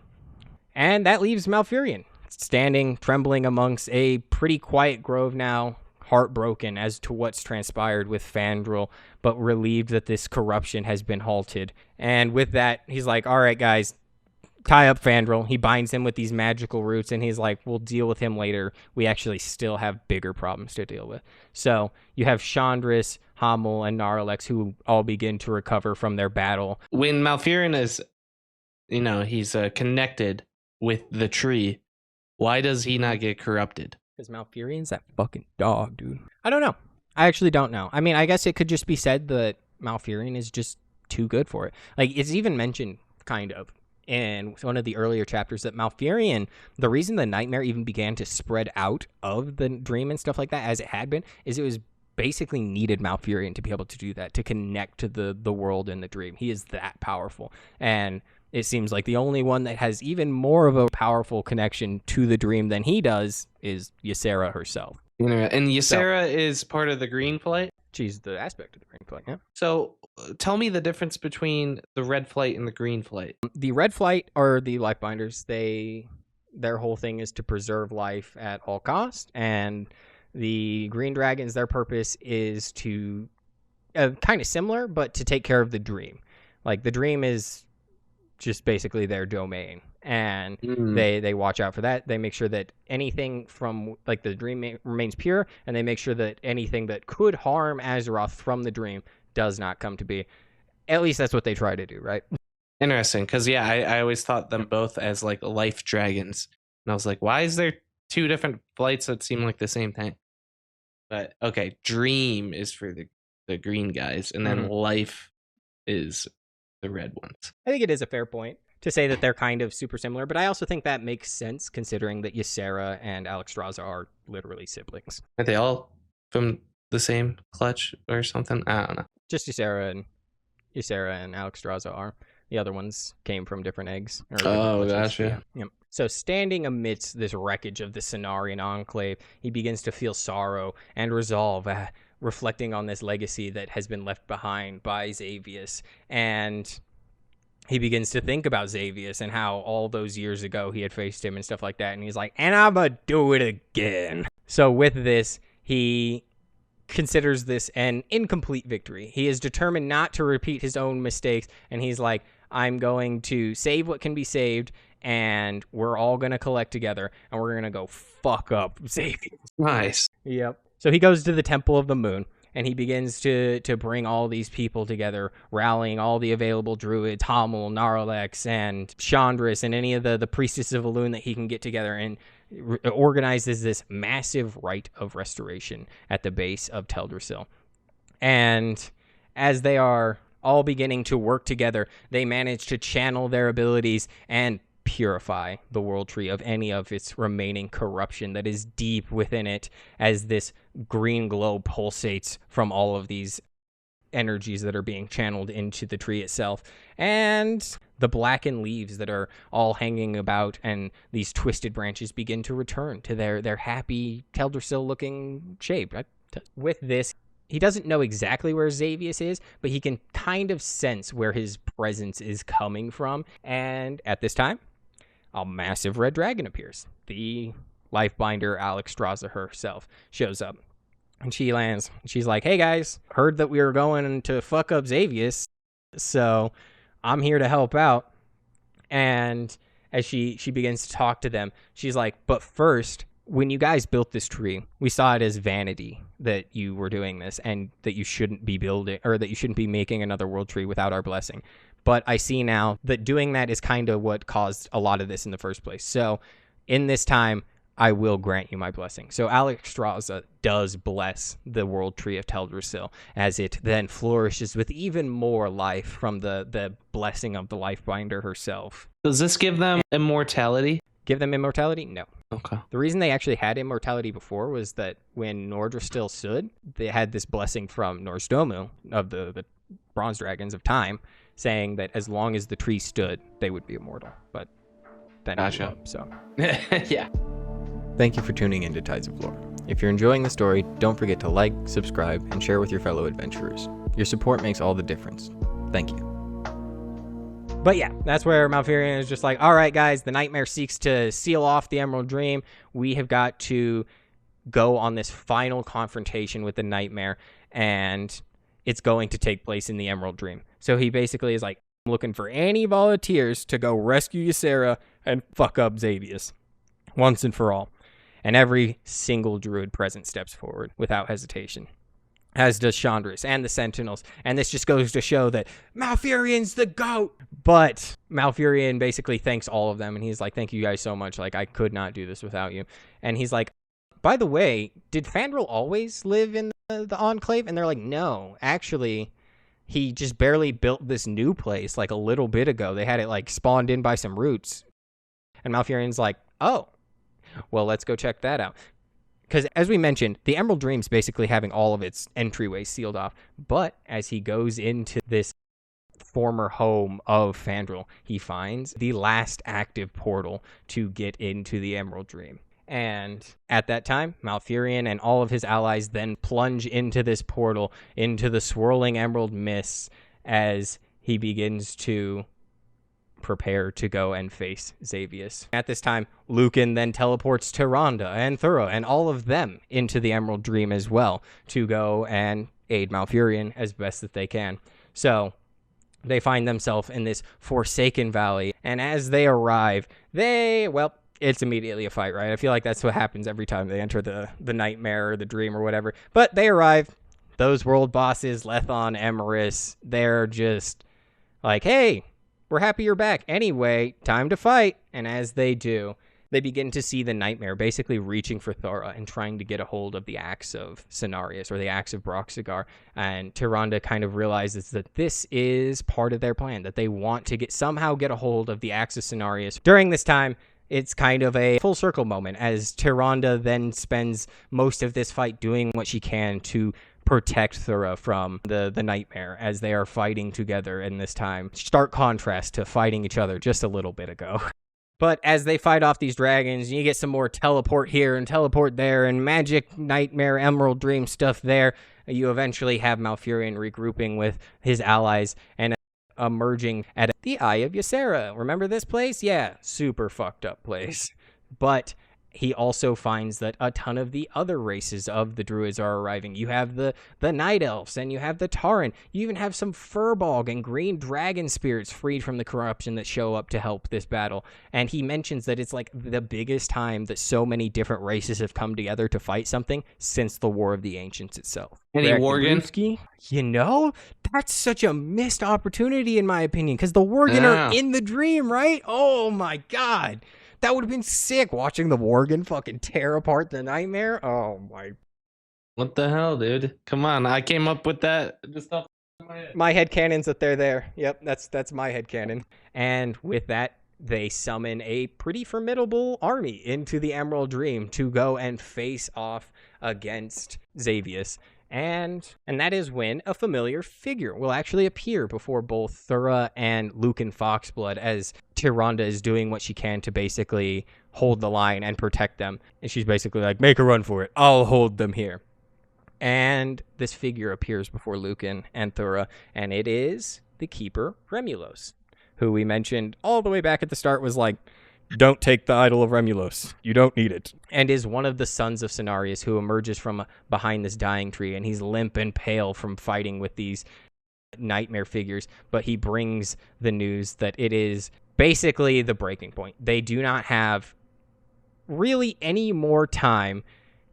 And that leaves Malfurion standing, trembling amongst a pretty quiet grove now, heartbroken as to what's transpired with Fandral, but relieved that this corruption has been halted. And with that, he's like, all right, guys, tie up Fandral. He binds him with these magical roots, and he's like, we'll deal with him later. We actually still have bigger problems to deal with. So you have Shandris, Hamuul, and Naralex, who all begin to recover from their battle. When Malfurion is, he's connected with the tree, why does he not get corrupted? Because Malfurion's that fucking dog, dude. I don't know. I actually don't know. I mean, I guess it could just be said that Malfurion is just too good for it. Like, it's even mentioned, kind of, in one of the earlier chapters that Malfurion, the reason the nightmare even began to spread out of the dream and stuff like that, as it had been, is it was basically needed Malfurion to be able to do that, to connect to the world in the dream. He is that powerful. And it seems like the only one that has even more of a powerful connection to the dream than he does is Ysera herself. And Ysera is part of the Green Flight? She's the aspect of the Green Flight, yeah. So tell me the difference between the Red Flight and the Green Flight. The Red Flight are the Lifebinders. Their whole thing is to preserve life at all cost, and the Green Dragons, their purpose is to kind of similar, but to take care of the dream. Like, the dream is just basically their domain, and they watch out for that. They make sure that anything from, like, the dream remains pure, and they make sure that anything that could harm Azeroth from the dream does not come to be. At least that's what they try to do, right? Interesting, because I always thought them both as like life dragons, and I was like, why is there two different flights that seem like the same thing? But okay, dream is for the green guys, and then life is the red ones. I think it is a fair point to say that they're kind of super similar, but I also think that makes sense considering that Ysera and Alexstrasza are literally siblings. Are they all from the same clutch or something? I don't know. Just Ysera and Alexstrasza are. The other ones came from different eggs. Oh, gotcha. Yeah. So standing amidst this wreckage of the Cenarion Enclave, he begins to feel sorrow and resolve, reflecting on this legacy that has been left behind by Xavius. And he begins to think about Xavius and how all those years ago he had faced him and stuff like that. And he's like, and I'm gonna do it again. So with this, he considers this an incomplete victory. He is determined not to repeat his own mistakes. And he's like, I'm going to save what can be saved, and we're all going to collect together, and we're going to go fuck up Xavius. Nice. Yep. So he goes to the Temple of the Moon, and he begins to bring all these people together, rallying all the available druids, Hamuul, Naralex, and Shandris, and any of the priestesses of Elune that he can get together, and organizes this massive rite of restoration at the base of Teldrassil. And as they are all beginning to work together, they manage to channel their abilities and purify the World Tree of any of its remaining corruption that is deep within it, as this green glow pulsates from all of these energies that are being channeled into the tree itself. And the blackened leaves that are all hanging about and these twisted branches begin to return to their happy Teldrassil looking shape. With this, he doesn't know exactly where Xavius is, but he can kind of sense where his presence is coming from. And at this time, a massive red dragon appears. The Lifebinder Alexstrasza herself shows up. And she lands. She's like, hey guys, heard that we were going to fuck up Xavius, so I'm here to help out. And as she begins to talk to them, she's like, but first, when you guys built this tree, we saw it as vanity that you were doing this and that you shouldn't be building, or that you shouldn't be making another world tree without our blessing. But I see now that doing that is kind of what caused a lot of this in the first place. So in this time, I will grant you my blessing. So Alexstrasza does bless the World Tree of Teldrassil, as it then flourishes with even more life from the blessing of the Lifebinder herself. Does this give them immortality? Give them immortality? No. Okay. The reason they actually had immortality before was that when Nordra still stood, they had this blessing from Norsdomu, of the Bronze Dragons of Time, saying that as long as the tree stood, they would be immortal. But then Gotcha. Up, so. Yeah. Thank you for tuning in to Tides of Lore. If you're enjoying the story, don't forget to like, subscribe, and share with your fellow adventurers. Your support makes all the difference. Thank you. But yeah, that's where Malfurion is just like, all right, guys, the Nightmare seeks to seal off the Emerald Dream. We have got to go on this final confrontation with the Nightmare, and it's going to take place in the Emerald Dream. So he basically is like, I'm looking for any volunteers to go rescue Ysera and fuck up Xavius once and for all. And every single druid present steps forward without hesitation, as does Shandris and the Sentinels. And this just goes to show that Malfurion's the GOAT. But Malfurion basically thanks all of them, and he's like, thank you guys so much. Like, I could not do this without you. And he's like, by the way, did Fandral always live in the Enclave? And they're like, no, actually, he just barely built this new place like a little bit ago. They had it like spawned in by some roots. And Malfurion's like, oh, well, let's go check that out. Because as we mentioned, the Emerald Dream's basically having all of its entryways sealed off. But as he goes into this former home of Fandral, he finds the last active portal to get into the Emerald Dream. And at that time, Malfurion and all of his allies then plunge into this portal, into the swirling emerald mists, as he begins to prepare to go and face Xavius. At this time, Lucan then teleports Tyrande and Thura and all of them into the Emerald Dream as well to go and aid Malfurion as best that they can. So they find themselves in this Forsaken Valley, and as they arrive, it's immediately a fight, right? I feel like that's what happens every time they enter the nightmare or the dream or whatever. But they arrive. Those world bosses, Lethon, Emeriss, they're just like, hey, we're happy you're back. Anyway, time to fight. And as they do, they begin to see the Nightmare basically reaching for Thura and trying to get a hold of the axe of Cenarius, or the axe of Broxigar. And Tyrande kind of realizes that this is part of their plan, that they want to somehow get a hold of the axe of Cenarius. During this time, it's kind of a full circle moment, as Tyrande then spends most of this fight doing what she can to protect Thura from the Nightmare as they are fighting together in this time. Stark contrast to fighting each other just a little bit ago. But as they fight off these dragons, you get some more teleport here and teleport there and magic Nightmare Emerald Dream stuff there. You eventually have Malfurion regrouping with his allies and emerging at the Eye of Ysera. Remember this place? Yeah, super fucked up place. But he also finds that a ton of the other races of the druids are arriving. You have the night elves, and you have the Tauren. You even have some Furbolg and green dragon spirits freed from the corruption that show up to help this battle. And he mentions that it's like the biggest time that so many different races have come together to fight something since the War of the Ancients itself. Any Worgen? You know, that's such a missed opportunity in my opinion, because the Worgen are in the dream, right? Oh my god. That would have been sick, watching the Worgen fucking tear apart the Nightmare. Oh my. What the hell, dude? Come on, I came up with that just off my head. My headcanon's that they're there. Yep, that's my headcanon. And with that, they summon a pretty formidable army into the Emerald Dream to go and face off against Xavius. And that is when a familiar figure will actually appear before both Thura and Lucan Foxblood, as Tyrande is doing what she can to basically hold the line and protect them. And she's basically like, make a run for it. I'll hold them here. And this figure appears before Lucan and Thura, and it is the Keeper Remulos, who we mentioned all the way back at the start was like, don't take the idol of Remulos. You don't need it. And is one of the sons of Cenarius, who emerges from behind this dying tree, and he's limp and pale from fighting with these nightmare figures, but he brings the news that it is basically the breaking point. They do not have really any more time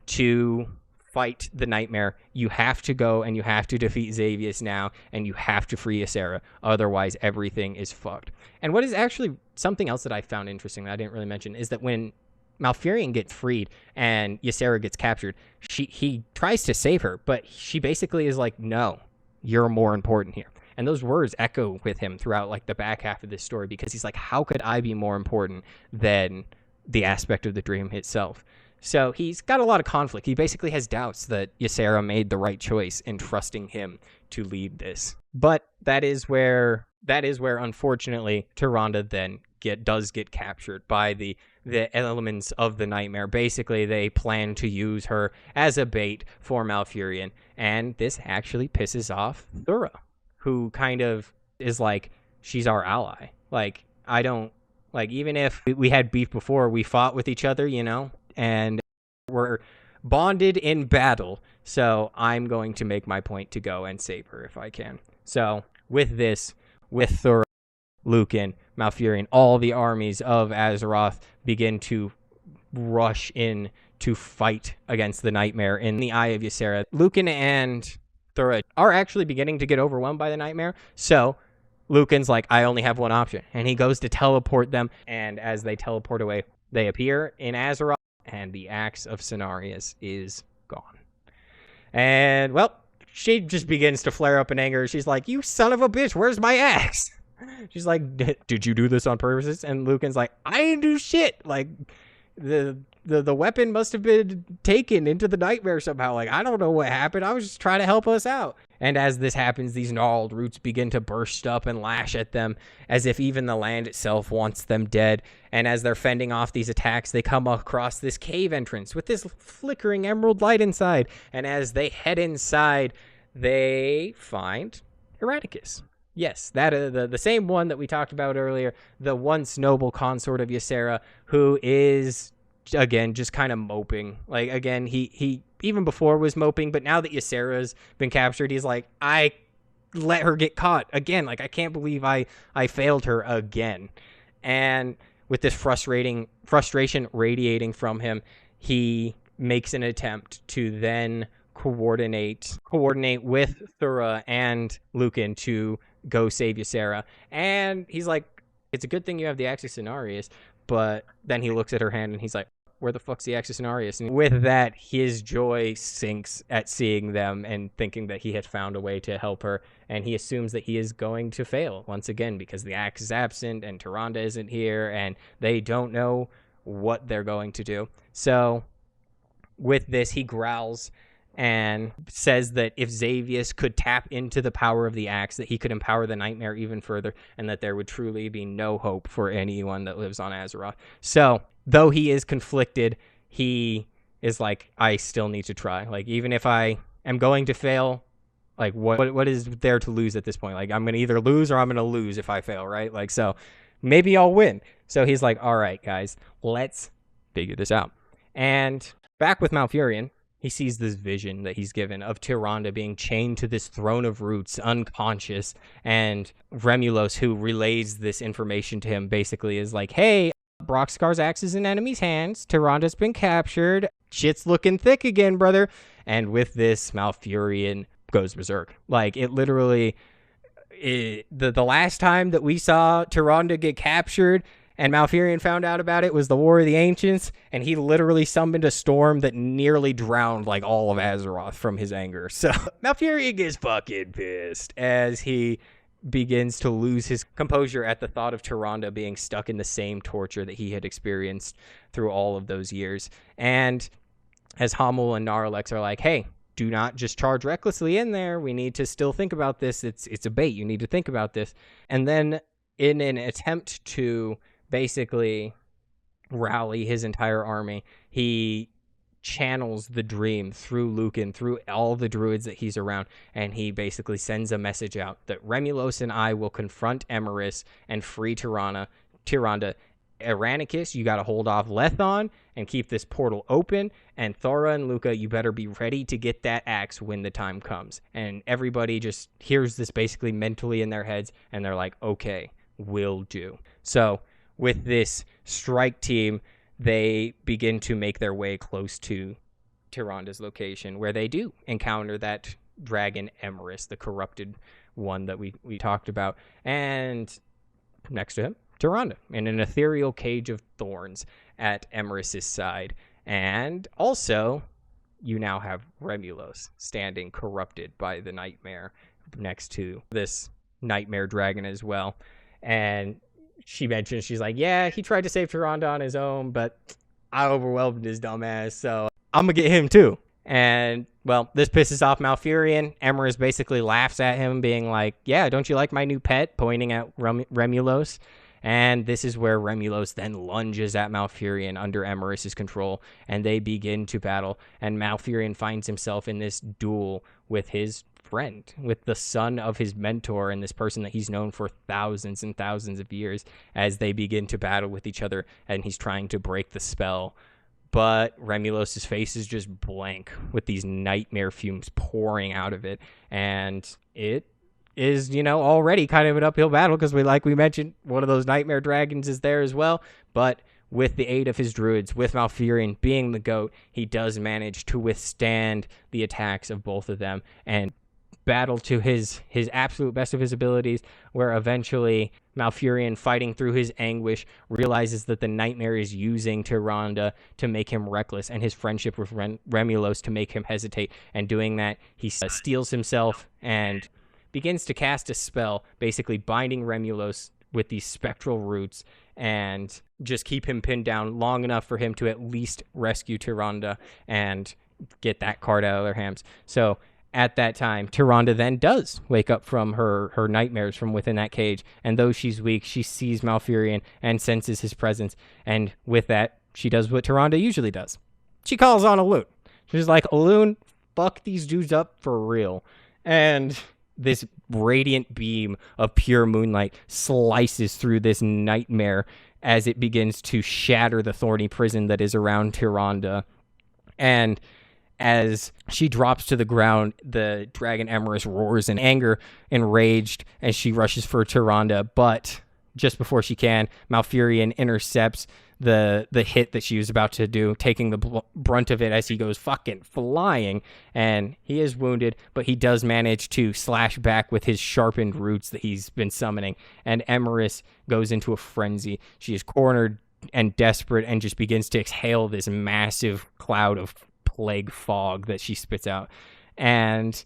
to fight the nightmare. You have to go and you have to defeat Xavius now, and you have to free Ysera. Otherwise, everything is fucked. And what is actually something else that I found interesting that I didn't really mention is that when Malfurion gets freed and Ysera gets captured, he tries to save her, but she basically is like, no, you're more important here. And those words echo with him throughout like the back half of this story, because he's like, how could I be more important than the aspect of the dream itself? So he's got a lot of conflict. He basically has doubts that Ysera made the right choice in trusting him to lead this. But that is where unfortunately Tyrande then does get captured by the elements of the nightmare. Basically, they plan to use her as a bait for Malfurion, and this actually pisses off Thura, who kind of is like, she's our ally. Like, I don't, like, even if we had beef before, we fought with each other, you know, and we're bonded in battle, so I'm going to make my point to go and save her if I can. So with this, with Thura, Lucan, Malfurion, all the armies of Azeroth begin to rush in to fight against the nightmare in the Eye of Ysera. Lucan and Thura are actually beginning to get overwhelmed by the nightmare, so Lucan's like, I only have one option, and he goes to teleport them, and as they teleport away, they appear in Azeroth, and the axe of Cenarius is gone. And, well, she just begins to flare up in anger. She's like, you son of a bitch, where's my axe? She's like, did you do this on purpose? And Lucan's like, I didn't do shit. Like, the weapon must have been taken into the nightmare somehow. Like, I don't know what happened. I was just trying to help us out. And as this happens, these gnarled roots begin to burst up and lash at them, as if even the land itself wants them dead. And as they're fending off these attacks, they come across this cave entrance with this flickering emerald light inside. And as they head inside, they find Eranikus. Yes, that the same one that we talked about earlier, the once noble consort of Ysera, who is, again, just kind of moping. Like, again, he even before was moping, but now that Ysera's been captured, he's like, I let her get caught again. Like, I can't believe I failed her again. And with this frustration radiating from him, he makes an attempt to then coordinate with Thura and Lucan to go save Ysera. And he's like, it's a good thing you have the axe of Cenarius, but then he looks at her hand and he's like, where the fuck's the axe of Cenarius? And with that, his joy sinks at seeing them and thinking that he had found a way to help her, and he assumes that he is going to fail once again because the axe is absent and Tyrande isn't here and they don't know what they're going to do. So with this, he growls and says that if Xavius could tap into the power of the axe, that he could empower the nightmare even further, and that there would truly be no hope for anyone that lives on Azeroth. So, though he is conflicted, he is like, I still need to try. Like, even if I am going to fail, like, what is there to lose at this point? Like, I'm going to either lose or I'm going to lose if I fail, right? Like, so, maybe I'll win. So he's like, all right, guys, let's figure this out. And back with Malfurion, he sees this vision that he's given of Tyrande being chained to this throne of roots, unconscious, and Remulos, who relays this information to him, basically is like, hey, Broxkar's axe is in enemy's hands, Tyrande's been captured, shit's looking thick again, brother. And with this, Malfurion goes berserk. Like, it literally, the last time that we saw Tyrande get captured and Malfurion found out about it was the War of the Ancients, and he literally summoned a storm that nearly drowned like all of Azeroth from his anger. So Malfurion gets fucking pissed as he begins to lose his composure at the thought of Tyrande being stuck in the same torture that he had experienced through all of those years. And as Hamuul and Naralex are like, hey, do not just charge recklessly in there. We need to still think about this. It's a bait. You need to think about this. And then in an attempt to basically rally his entire army, he channels the dream through Lucan, through all the druids that he's around, and he basically sends a message out that Remulos and I will confront Emeriss and free Tyrande. Eranikus, you got to hold off Lethon and keep this portal open, and Thura and Luca, you better be ready to get that axe when the time comes. And everybody just hears this basically mentally in their heads, and they're like, okay, will do. So with this strike team, they begin to make their way close to Tyrande's location, where they do encounter that dragon Emeriss, the corrupted one that we talked about. And next to him, Tyrande, in an ethereal cage of thorns at Emeriss's side. And also, you now have Remulos standing corrupted by the nightmare next to this nightmare dragon as well. And she mentions, she's like, yeah, he tried to save Tyrande on his own, but I overwhelmed his dumbass, so I'm gonna get him too. And, well, this pisses off Malfurion. Emeriss basically laughs at him, being like, yeah, don't you like my new pet? Pointing at Remulos. And this is where Remulos then lunges at Malfurion under Emeriss's control, and they begin to battle. And Malfurion finds himself in this duel with his friend, with the son of his mentor and this person that he's known for thousands and thousands of years, as they begin to battle with each other, and he's trying to break the spell. But Remulos's face is just blank with these nightmare fumes pouring out of it, and it is, already kind of an uphill battle because we mentioned, one of those nightmare dragons is there as well. But with the aid of his druids, with Malfurion being the goat, he does manage to withstand the attacks of both of them and battle to his absolute best of his abilities, where eventually Malfurion, fighting through his anguish, realizes that the nightmare is using Tyrande to make him reckless, and his friendship with Remulos to make him hesitate. And doing that, he steels himself and begins to cast a spell, basically binding Remulos with these spectral roots and just keep him pinned down long enough for him to at least rescue Tyrande and get that card out of their hands. So at that time, Tyrande then does wake up from her nightmares from within that cage, and though she's weak, she sees Malfurion and senses his presence, and with that, she does what Tyrande usually does. She calls on Elune. She's like, Elune, fuck these dudes up for real. And this radiant beam of pure moonlight slices through this nightmare as it begins to shatter the thorny prison that is around Tyrande. And as she drops to the ground, the dragon Emeriss roars in anger, enraged, as she rushes for Tyrande. But just before she can, Malfurion intercepts the hit that she was about to do, taking the brunt of it as he goes fucking flying. And he is wounded, but he does manage to slash back with his sharpened roots that he's been summoning. And Emeriss goes into a frenzy. She is cornered and desperate and just begins to exhale this massive cloud of plague fog that she spits out. And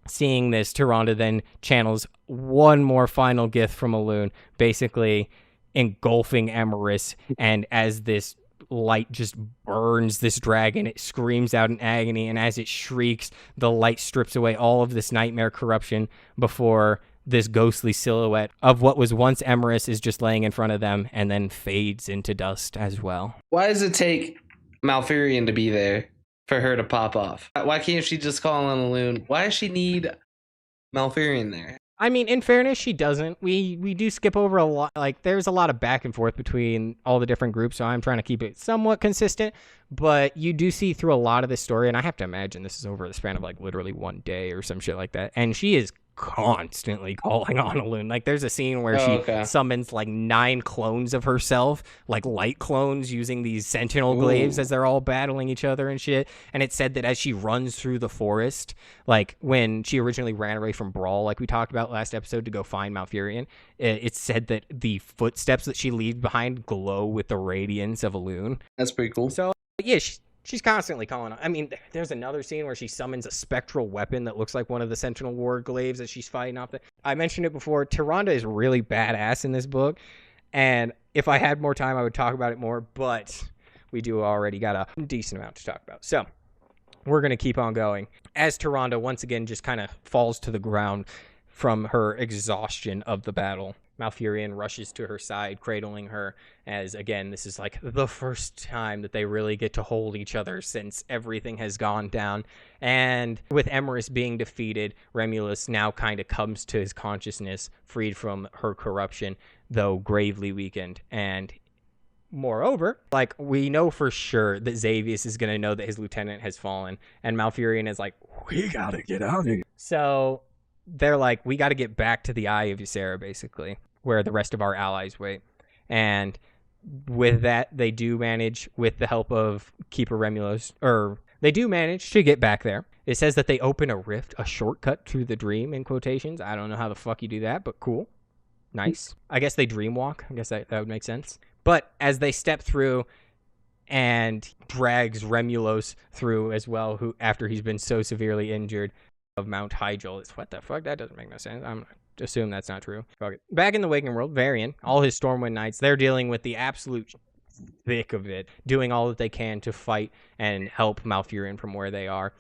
seeing this, Tyrande then channels one more final gift from Elune, basically engulfing Emeriss, and as this light just burns this dragon, it screams out in agony, and as it shrieks, the light strips away all of this nightmare corruption before this ghostly silhouette of what was once Emeriss is just laying in front of them, and then fades into dust as well. Why does it take Malfurion to be there for her to pop off? Why can't she just call on Elune? Why does she need Malfurion there? I mean, in fairness, she doesn't. We do skip over a lot. Like, there's a lot of back and forth between all the different groups, so I'm trying to keep it somewhat consistent. But you do see through a lot of this story, and I have to imagine this is over the span of, like, literally one day or some shit like that. And she is constantly calling on Elune. Like, there's a scene where she summons, like, 9 clones of herself, like, light clones, using these sentinel glaives as they're all battling each other and shit. And it said that as she runs through the forest, like, when she originally ran away from Brawl, like we talked about last episode, to go find Malfurion, it said that the footsteps that she leaves behind glow with the radiance of Elune. That's pretty cool. So, yeah, she's constantly calling on. I mean, there's another scene where she summons a spectral weapon that looks like one of the Sentinel War glaives that she's fighting off. I mentioned it before. Tyrande is really badass in this book, and if I had more time, I would talk about it more, but we do already got a decent amount to talk about. So we're going to keep on going. As Tyrande once again just kind of falls to the ground from her exhaustion of the battle, Malfurion rushes to her side, cradling her, as, again, this is like the first time that they really get to hold each other since everything has gone down. And with Emeriss being defeated, Remulus now kind of comes to his consciousness, freed from her corruption, though gravely weakened. And moreover, like, we know for sure that Xavius is going to know that his lieutenant has fallen, and Malfurion is like, we gotta get out of here. So they're like, we got to get back to the Eye of Ysera, basically, where the rest of our allies wait. And with that, they do manage, with the help of Keeper Remulus, they do manage to get back there. It says that they open a rift, a shortcut through the dream, in quotations. I don't know how the fuck you do that, but cool. Nice. I guess they dream walk. I guess that would make sense. But as they step through, and drags Remulus through as well, who, after he's been so severely injured, of Mount Hyjal. It's what the fuck? That doesn't make no sense. I'm assume that's not true. Fuck it. Back in the Waking World, Varian, all his Stormwind Knights, they're dealing with the absolute thick of it, doing all that they can to fight and help Malfurion from where they are.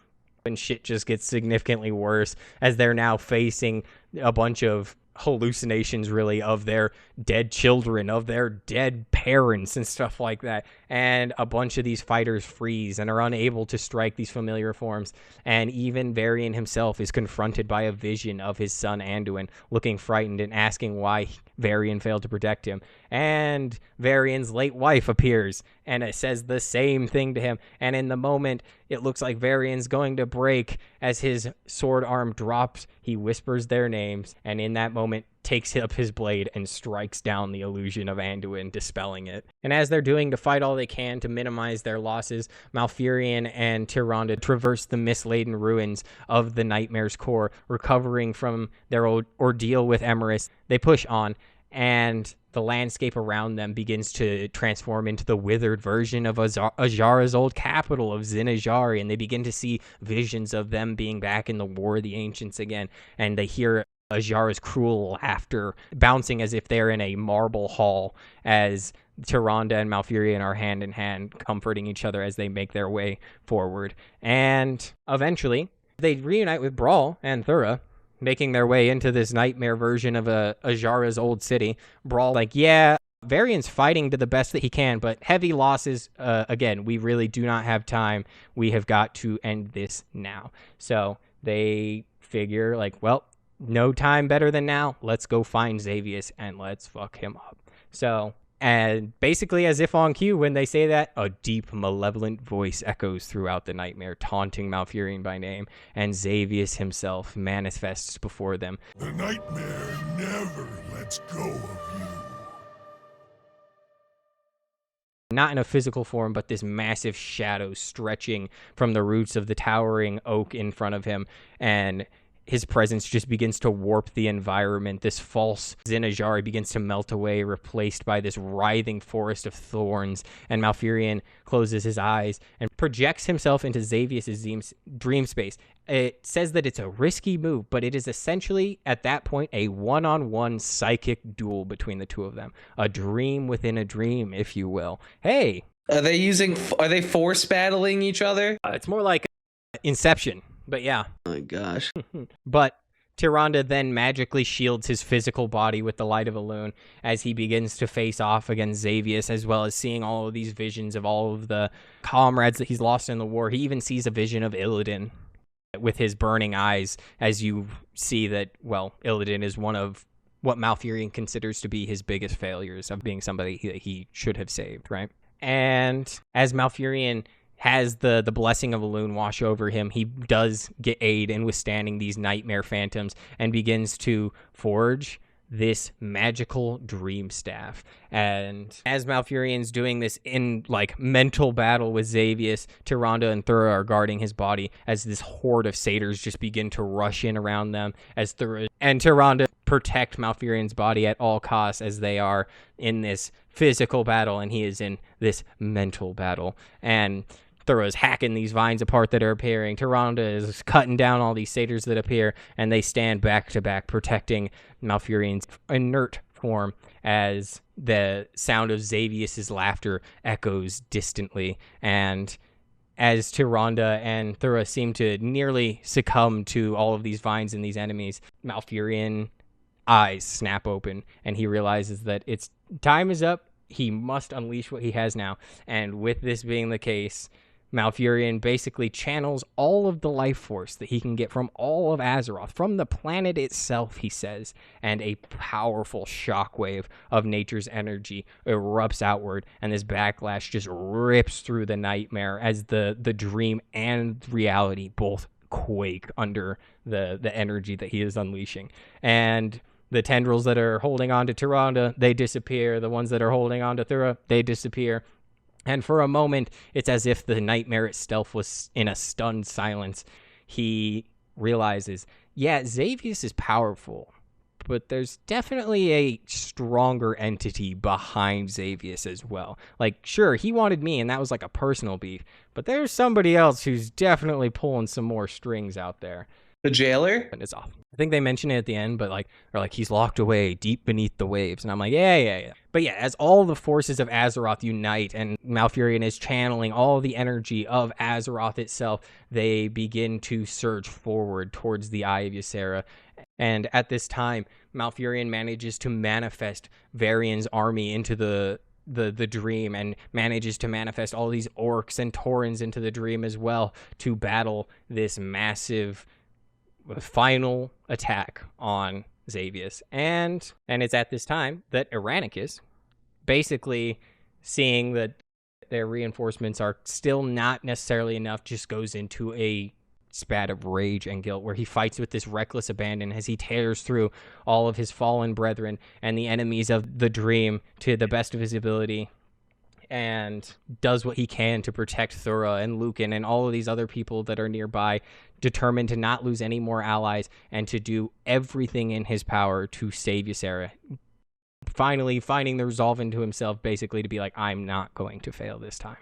And shit just gets significantly worse as they're now facing a bunch of hallucinations, really, of their dead children, of their dead parents and stuff like that. And a bunch of these fighters freeze and are unable to strike these familiar forms. And even Varian himself is confronted by a vision of his son Anduin, looking frightened and asking why Varian failed to protect him. And Varian's late wife appears and it says the same thing to him. And in the moment, it looks like Varian's going to break. As his sword arm drops, he whispers their names, and in that moment takes up his blade and strikes down the illusion of Anduin, dispelling it. And as they're doing to fight all they can to minimize their losses, Malfurion and Tyrande traverse the mist-laden ruins of the Nightmare's core, recovering from their ordeal with Emeriss. They push on, and the landscape around them begins to transform into the withered version of Azshara's old capital of Zinajari, and they begin to see visions of them being back in the War of the Ancients again, and they hear Azshara's cruel laughter bouncing as if they're in a marble hall, as Tyrande and Malfurion are hand in hand, comforting each other as they make their way forward. And eventually, they reunite with Brawl and Thura, making their way into this nightmare version of Azshara's old city. Brawl like, yeah, Varian's fighting to the best that he can, but heavy losses. Again, we really do not have time. We have got to end this now. So they figure, like, well, no time better than now. Let's go find Xavius and let's fuck him up. So, and basically as if on cue, when they say that, a deep, malevolent voice echoes throughout the nightmare, taunting Malfurion by name, and Xavius himself manifests before them. The nightmare never lets go of you. Not in a physical form, but this massive shadow stretching from the roots of the towering oak in front of him, and his presence just begins to warp the environment. This false Zinajari begins to melt away, replaced by this writhing forest of thorns, and Malfurion closes his eyes and projects himself into Xavius' dream space. It says that it's a risky move, but it is essentially, at that point, a one-on-one psychic duel between the two of them. A dream within a dream, if you will. Hey! Are they force battling each other? It's more like Inception. But yeah. Oh my gosh. But Tyrande then magically shields his physical body with the light of Elune as he begins to face off against Xavius, as well as seeing all of these visions of all of the comrades that he's lost in the war. He even sees a vision of Illidan with his burning eyes, as you see that, well, Illidan is one of what Malfurion considers to be his biggest failures of being somebody he should have saved, right? And as Malfurion has the blessing of Elune wash over him, he does get aid in withstanding these nightmare phantoms and begins to forge this magical dream staff. And as Malfurion's doing this in like mental battle with Xavius, Tyrande and Thura are guarding his body as this horde of satyrs just begin to rush in around them, as Thura and Tyrande protect Malfurion's body at all costs as they are in this physical battle and he is in this mental battle. And Thura's hacking these vines apart that are appearing. Tyrande is cutting down all these satyrs that appear, and they stand back to back, protecting Malfurion's inert form as the sound of Xavius's laughter echoes distantly. And as Tyrande and Thura seem to nearly succumb to all of these vines and these enemies, Malfurion eyes snap open, and he realizes that its time is up. He must unleash what he has now. And with this being the case, Malfurion basically channels all of the life force that he can get from all of Azeroth, from the planet itself, he says, and a powerful shockwave of nature's energy erupts outward, and this backlash just rips through the nightmare as the dream and reality both quake under the energy that he is unleashing. And the tendrils that are holding on to Tyrande, they disappear. The ones that are holding on to Thura, they disappear. And for a moment, it's as if the nightmare itself was in a stunned silence. He realizes, yeah, Xavius is powerful, but there's definitely a stronger entity behind Xavius as well. Like, sure, he wanted me, and that was like a personal beef, but there's somebody else who's definitely pulling some more strings out there. The jailer? And it's off. I think they mention it at the end, but they're like, he's locked away deep beneath the waves. And I'm like, yeah. But yeah, as all the forces of Azeroth unite and Malfurion is channeling all the energy of Azeroth itself, they begin to surge forward towards the Eye of Ysera. And at this time, Malfurion manages to manifest Varian's army into the dream, and manages to manifest all these orcs and taurens into the dream as well to battle this massive final attack on Xavius. And it's at this time that Eranikus, basically seeing that their reinforcements are still not necessarily enough, just goes into a spat of rage and guilt where he fights with this reckless abandon as he tears through all of his fallen brethren and the enemies of the dream to the best of his ability, and does what he can to protect Thura and Lucan and all of these other people that are nearby, determined to not lose any more allies and to do everything in his power to save Ysera. Finally finding the resolve into himself, basically to be like, I'm not going to fail this time.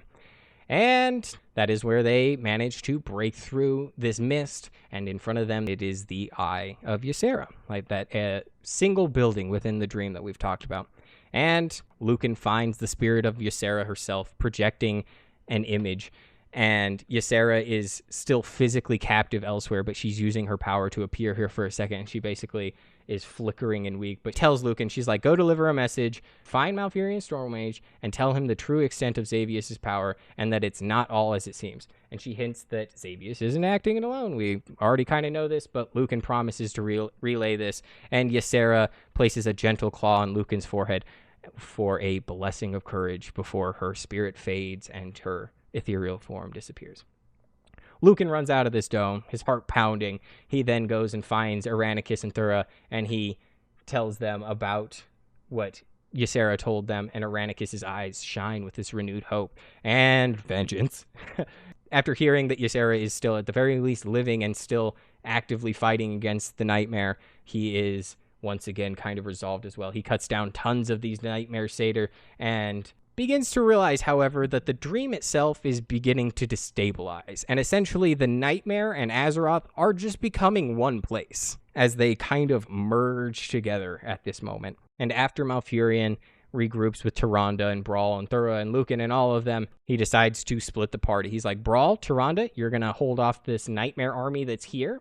And that is where they manage to break through this mist, and in front of them it is the Eye of Ysera, like that single building within the dream that we've talked about. And Lucan finds the spirit of Ysera herself projecting an image, and Ysera is still physically captive elsewhere, but she's using her power to appear here for a second, and she basically is flickering and weak, but tells Lucan, she's like, go deliver a message, find Malfurion Stormrage, and tell him the true extent of Xavius' power, and that it's not all as it seems. And she hints that Xavius isn't acting it alone. We already kind of know this, but Lucan promises to relay this, and Ysera places a gentle claw on Lucan's forehead for a blessing of courage before her spirit fades and her ethereal form disappears. Lucan runs out of this dome, his heart pounding. He then goes and finds Eranikus and Thura, and he tells them about what Ysera told them, and Eranikus' eyes shine with this renewed hope and vengeance. After hearing that Ysera is still, at the very least, living and still actively fighting against the nightmare, he is once again kind of resolved as well. He cuts down tons of these nightmare satyr and begins to realize, however, that the dream itself is beginning to destabilize, and essentially the nightmare and Azeroth are just becoming one place as they kind of merge together at this moment. And after Malfurion regroups with Tyrande and Brawl and Thura and Lucan and all of them, he decides to split the party. He's like, Brawl, Tyrande, you're going to hold off this nightmare army that's here,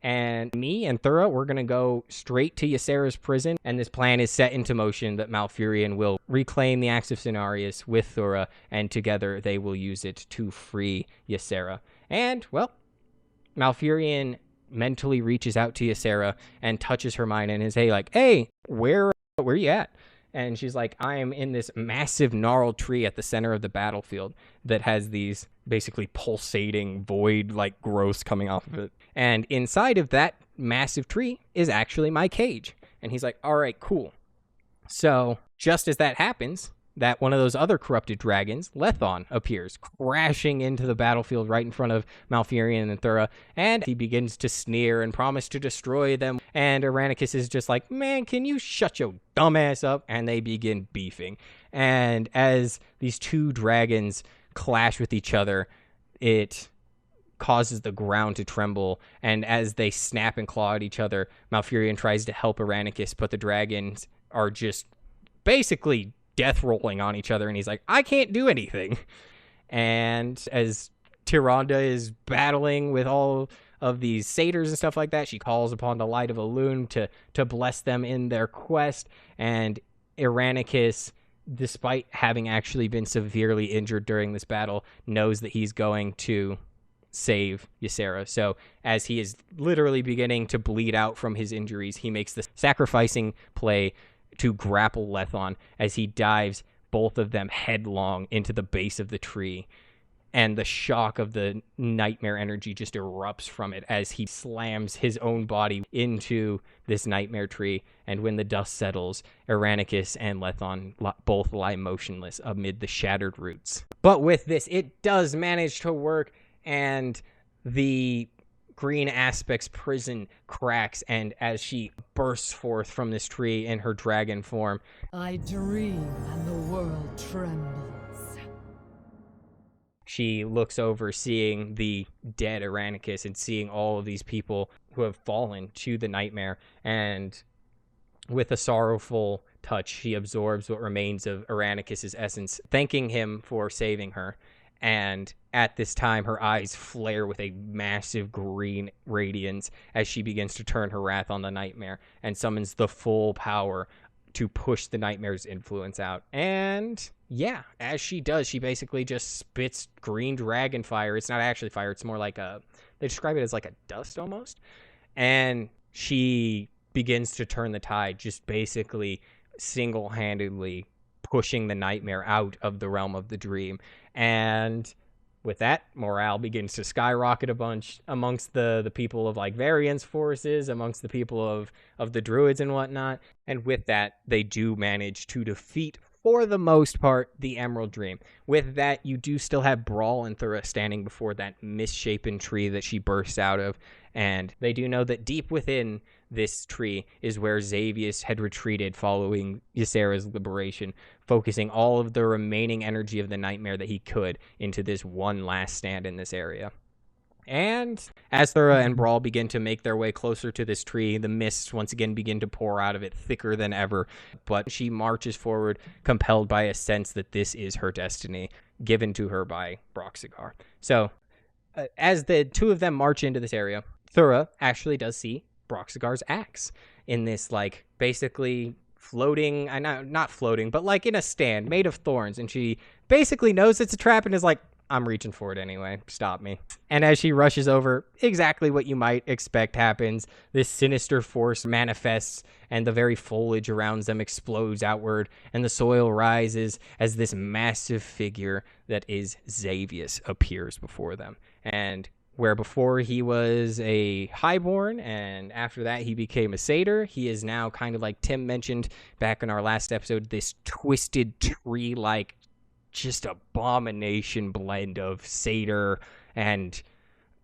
and me and Thura, we're going to go straight to Ysera's prison. And this plan is set into motion that Malfurion will reclaim the Axe of Cenarius with Thura, and together they will use it to free Ysera. And, well, Malfurion mentally reaches out to Ysera and touches her mind and is, hey, where you at? And she's like, I am in this massive gnarled tree at the center of the battlefield that has these basically pulsating void-like growths coming off of it. And inside of that massive tree is actually my cage. And he's like, all right, cool. So just as that happens, that one of those other corrupted dragons, Lethon, appears, crashing into the battlefield right in front of Malfurion and Thura, and he begins to sneer and promise to destroy them. And Eranikus is just like, man, can you shut your dumb ass up? And they begin beefing. And as these two dragons clash with each other, it causes the ground to tremble, and as they snap and claw at each other, Malfurion tries to help Eranikus, but the dragons are just basically death rolling on each other, and he's like, I can't do anything. And as Tyrande is battling with all of these satyrs and stuff like that, she calls upon the light of Elune to bless them in their quest, and Eranikus, despite having actually been severely injured during this battle, knows that he's going to save Ysera. So as he is literally beginning to bleed out from his injuries, he makes the sacrificing play to grapple Lethon as he dives both of them headlong into the base of the tree. And the shock of the nightmare energy just erupts from it as he slams his own body into this nightmare tree. And when the dust settles, Eranikus and Lethon both lie motionless amid the shattered roots. But with this, it does manage to work, and the Green Aspect's prison cracks, and as she bursts forth from this tree in her dragon form, I dream and the world trembles. She looks over, seeing the dead Eranikus and seeing all of these people who have fallen to the nightmare, and with a sorrowful touch, she absorbs what remains of Eranikus' essence, thanking him for saving her. And at this time, her eyes flare with a massive green radiance as she begins to turn her wrath on the nightmare and summons the full power to push the nightmare's influence out. And yeah, as she does, she basically just spits green dragon fire. It's not actually fire. It's more like they describe it as like a dust almost. And she begins to turn the tide, just basically single-handedly pushing the nightmare out of the realm of the dream. And with that, morale begins to skyrocket a bunch amongst the people of like Variance forces, amongst the people of the druids and whatnot. And with that, they do manage to defeat, for the most part, the Emerald Dream. With that, you do still have Brawl and Thura standing before that misshapen tree that she bursts out of. And they do know that deep within this tree is where Xavius had retreated following Ysera's liberation, focusing all of the remaining energy of the nightmare that he could into this one last stand in this area. And as Thura and Brawl begin to make their way closer to this tree, the mists once again begin to pour out of it thicker than ever. But she marches forward, compelled by a sense that this is her destiny, given to her by Broxigar. So, as the two of them march into this area, Thura actually does see Broxigar's axe in this, like, basically floating, not floating, but like in a stand made of thorns. And she basically knows it's a trap and is like, I'm reaching for it anyway. Stop me. And as she rushes over, exactly what you might expect happens. This sinister force manifests, and the very foliage around them explodes outward, and the soil rises as this massive figure that is Xavius appears before them. And where before he was a highborn, and after that he became a satyr, he is now kind of like Tim mentioned back in our last episode, this twisted tree-like just abomination blend of satyr and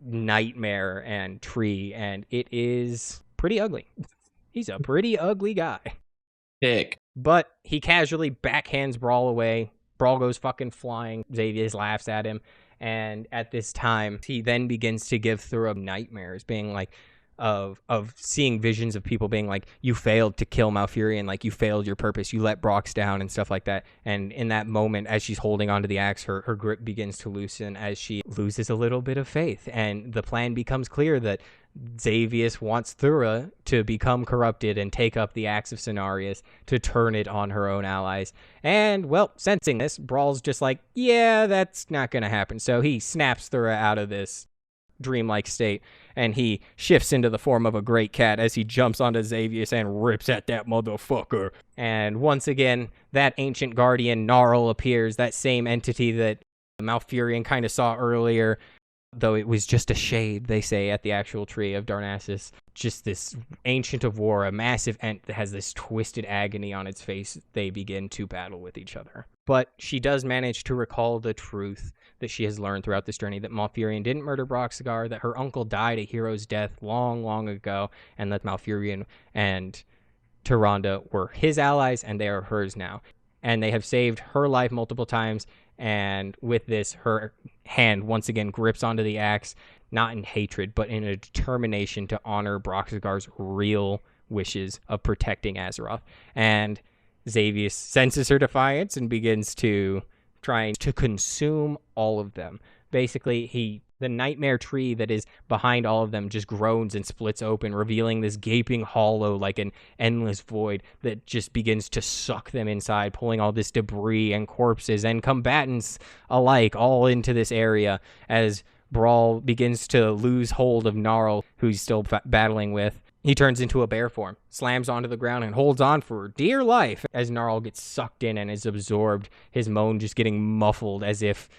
nightmare and tree, and it is pretty ugly. He's a pretty ugly guy. Dick. But he casually backhands Brawl away. Brawl goes fucking flying. Xavius laughs at him. And at this time, he then begins to give Thura nightmares, being like, of seeing visions of people being like, you failed to kill Malfurion, like you failed your purpose, you let Brox down and stuff like that. And in that moment, as she's holding onto the axe, her grip begins to loosen as she loses a little bit of faith. And the plan becomes clear that Xavius wants Thura to become corrupted and take up the axe of Cenarius to turn it on her own allies. And, well, sensing this, Brawl's just like, yeah, that's not going to happen. So he snaps Thura out of this dreamlike state, and he shifts into the form of a great cat as he jumps onto Xavius and rips at that motherfucker. And once again, that ancient guardian Gnarl appears, that same entity that Malfurion kind of saw earlier, though it was just a shade, they say, at the actual tree of Darnassus. Just this ancient of war, a massive ent that has this twisted agony on its face. They begin to battle with each other. But she does manage to recall the truth that she has learned throughout this journey, that Malfurion didn't murder Broxigar, that her uncle died a hero's death long, long ago, and that Malfurion and Tyrande were his allies, and they are hers now. and they have saved her life multiple times. And with this, her hand once again grips onto the axe, not in hatred, but in a determination to honor Broxigar's real wishes of protecting Azeroth. And Xavius senses her defiance and begins to try to consume all of them. Basically, the nightmare tree that is behind all of them just groans and splits open, revealing this gaping hollow like an endless void that just begins to suck them inside, pulling all this debris and corpses and combatants alike all into this area as Brawl begins to lose hold of Gnarl, who he's still battling with. He turns into a bear form, slams onto the ground, and holds on for dear life as Gnarl gets sucked in and is absorbed, his moan just getting muffled as if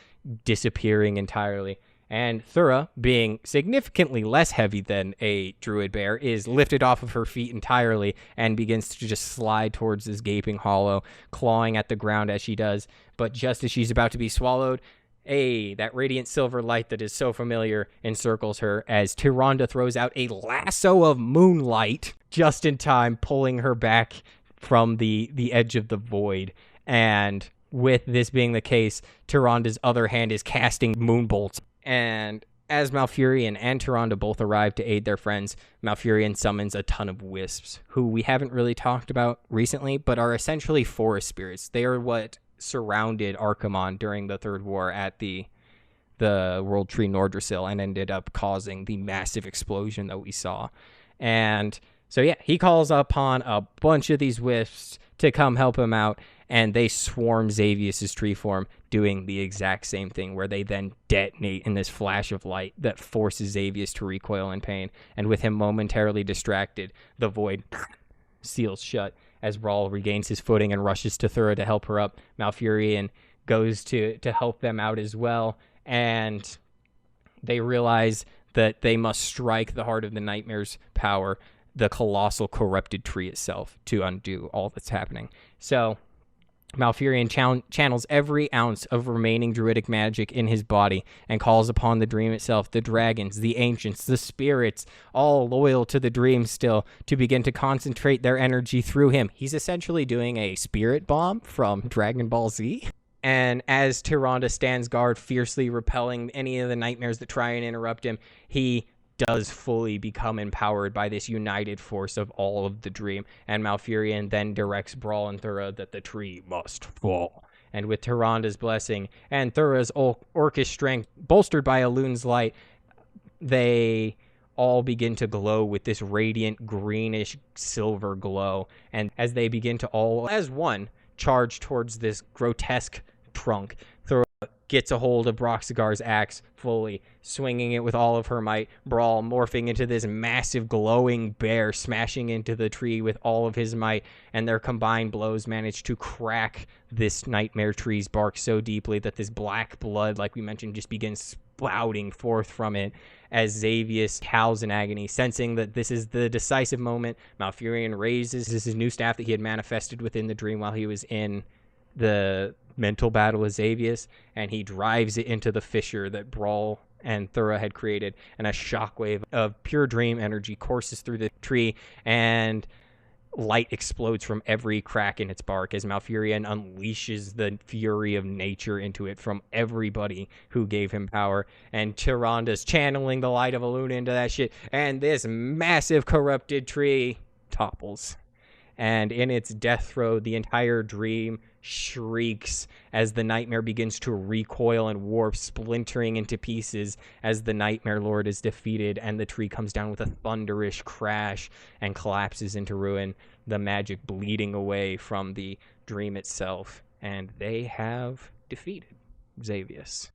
disappearing entirely. And Thura, being significantly less heavy than a druid bear, is lifted off of her feet entirely and begins to just slide towards this gaping hollow, clawing at the ground as she does. But just as she's about to be swallowed, that radiant silver light that is so familiar encircles her as Tyrande throws out a lasso of moonlight just in time, pulling her back from the edge of the void. And with this being the case, Tyrande's other hand is casting moonbolts. And as Malfurion and Tyrande both arrive to aid their friends, Malfurion summons a ton of wisps, who we haven't really talked about recently, but are essentially forest spirits. They are what surrounded Archimonde during the Third War at the World Tree Nordrassil and ended up causing the massive explosion that we saw. And so, yeah, he calls upon a bunch of these wisps to come help him out, and they swarm Xavius's tree form, doing the exact same thing, where they then detonate in this flash of light that forces Xavius to recoil in pain. And with him momentarily distracted, the void seals shut as Brawl regains his footing and rushes to Thura to help her up. Malfurion goes to help them out as well, and they realize that they must strike the heart of the Nightmare's power, the colossal corrupted tree itself, to undo all that's happening. So Malfurion channels every ounce of remaining druidic magic in his body and calls upon the dream itself, the dragons, the ancients, the spirits, all loyal to the dream still, to begin to concentrate their energy through him. He's essentially doing a spirit bomb from Dragon Ball Z. And as Tyrande stands guard, fiercely repelling any of the nightmares that try and interrupt him, he does fully become empowered by this united force of all of the dream. And Malfurion then directs Brawl and Thura that the tree must fall. And with Tyrande's blessing and Thura's orcish strength, bolstered by Elun's light, they all begin to glow with this radiant greenish silver glow. And as they begin to all, as one, charge towards this grotesque trunk, Thura gets a hold of Broxigar's axe fully, swinging it with all of her might, Brawl morphing into this massive glowing bear, smashing into the tree with all of his might, and their combined blows manage to crack this nightmare tree's bark so deeply that this black blood, like we mentioned, just begins spouting forth from it as Xavius howls in agony. Sensing that this is the decisive moment, Malfurion raises his new staff that he had manifested within the dream while he was in the mental battle with Xavius, and he drives it into the fissure that Brawl and Thura had created, and a shockwave of pure dream energy courses through the tree, and light explodes from every crack in its bark as Malfurion unleashes the fury of nature into it from everybody who gave him power. And Tyrande's channeling the light of Eluna into that shit, and this massive corrupted tree topples. And in its death throe, the entire dream shrieks as the nightmare begins to recoil and warp, splintering into pieces as the Nightmare Lord is defeated, and the tree comes down with a thunderous crash and collapses into ruin, the magic bleeding away from the dream itself. And they have defeated Xavius.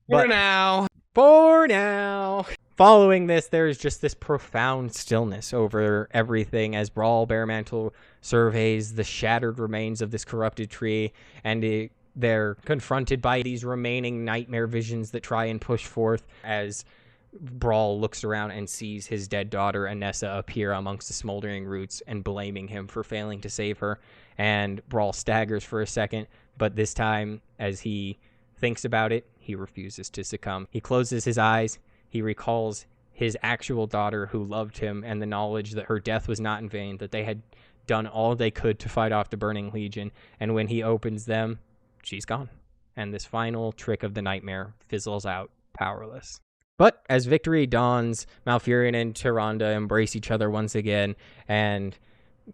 For now. Following this, there's just this profound stillness over everything as Brawl Baremantle surveys the shattered remains of this corrupted tree, and they're confronted by these remaining nightmare visions that try and push forth as Brawl looks around and sees his dead daughter Anessa appear amongst the smoldering roots and blaming him for failing to save her. And Brawl staggers for a second, but this time, as he thinks about it, he refuses to succumb. He closes his eyes. He recalls his actual daughter who loved him and the knowledge that her death was not in vain, that they had done all they could to fight off the Burning Legion, and when he opens them, she's gone. And this final trick of the nightmare fizzles out, powerless. But as victory dawns, Malfurion and Tyrande embrace each other once again, and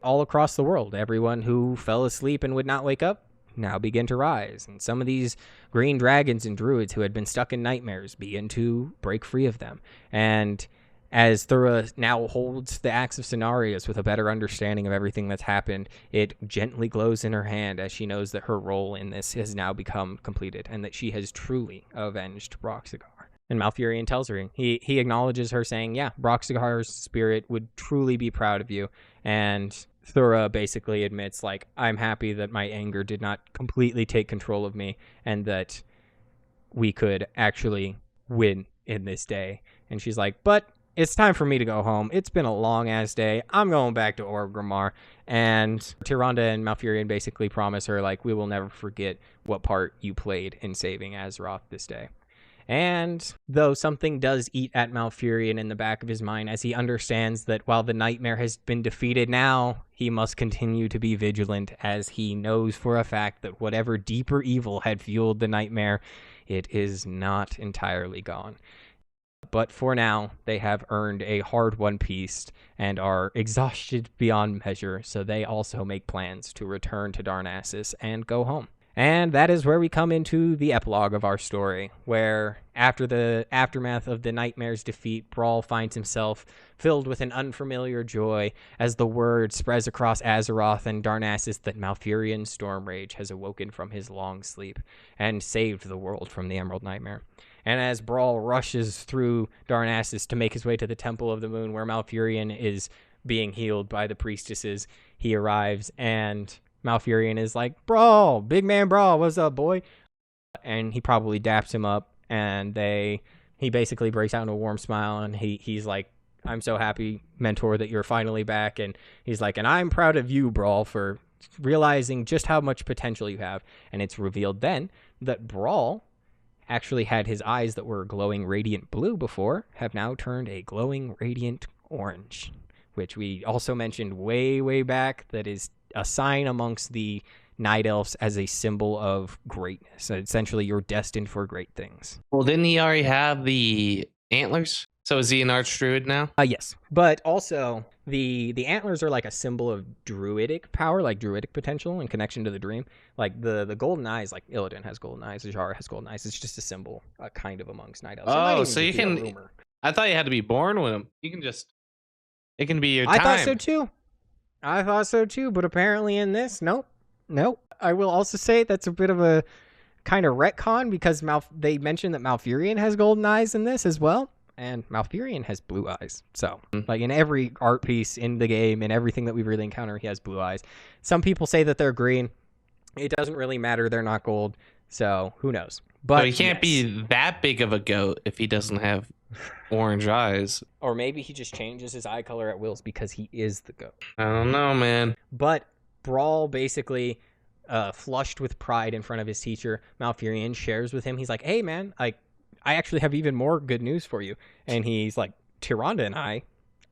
all across the world, everyone who fell asleep and would not wake up now begin to rise. And some of these green dragons and druids who had been stuck in nightmares begin to break free of them. And as Thura now holds the axe of Cenarius with a better understanding of everything that's happened, it gently glows in her hand as she knows that her role in this has now become completed and that she has truly avenged Broxigar. And Malfurion tells her, he acknowledges her saying, yeah, Broxigar's spirit would truly be proud of you. And Thura basically admits, like, I'm happy that my anger did not completely take control of me and that we could actually win in this day. And she's like, but it's time for me to go home. It's been a long-ass day. I'm going back to Orgrimmar. And Tyrande and Malfurion basically promise her, like, we will never forget what part you played in saving Azeroth this day. And though something does eat at Malfurion in the back of his mind as he understands that while the nightmare has been defeated now, he must continue to be vigilant as he knows for a fact that whatever deeper evil had fueled the nightmare, it is not entirely gone. But for now, they have earned a hard-won peace and are exhausted beyond measure, so they also make plans to return to Darnassus and go home. And that is where we come into the epilogue of our story, where after the aftermath of the nightmare's defeat, Brawl finds himself filled with an unfamiliar joy as the word spreads across Azeroth and Darnassus that Malfurion Stormrage has awoken from his long sleep and saved the world from the Emerald Nightmare. And as Brawl rushes through Darnassus to make his way to the Temple of the Moon, where Malfurion is being healed by the priestesses, he arrives and Malfurion is like, Brawl, big man Brawl, what's up, boy? And he probably daps him up, and he basically breaks out in a warm smile, and he's like, I'm so happy, mentor, that you're finally back. And he's like, and I'm proud of you, Brawl, for realizing just how much potential you have. And it's revealed then that Brawl actually had his eyes that were glowing radiant blue before have now turned a glowing radiant orange, which we also mentioned way back. That is a sign amongst the night elves as a symbol of greatness. So essentially, you're destined for great things. Well, didn't he already have the antlers? So is he an archdruid now? Yes, but also the antlers are like a symbol of druidic power, like druidic potential and connection to the dream. Like the golden eyes, like Illidan has golden eyes, Azshara has golden eyes. It's just a symbol, kind of amongst night elves. Oh, so you can. I thought you had to be born with them. You can just. It can be your time. I thought so too, but apparently in this, nope. I will also say that's a bit of a kind of retcon because they mentioned that Malfurion has golden eyes in this as well, and Malfurion has blue eyes. So, like in every art piece in the game and everything that we really encounter, he has blue eyes. Some people say that they're green. It doesn't really matter. They're not gold. So who knows? But so he can't be that big of a goat if he doesn't have orange eyes. Or maybe he just changes his eye color at wills because he is the goat. I don't know, man. But Brawl basically flushed with pride in front of his teacher. Malfurion shares with him. He's like, hey, man, I actually have even more good news for you. And he's like, Tyrande and I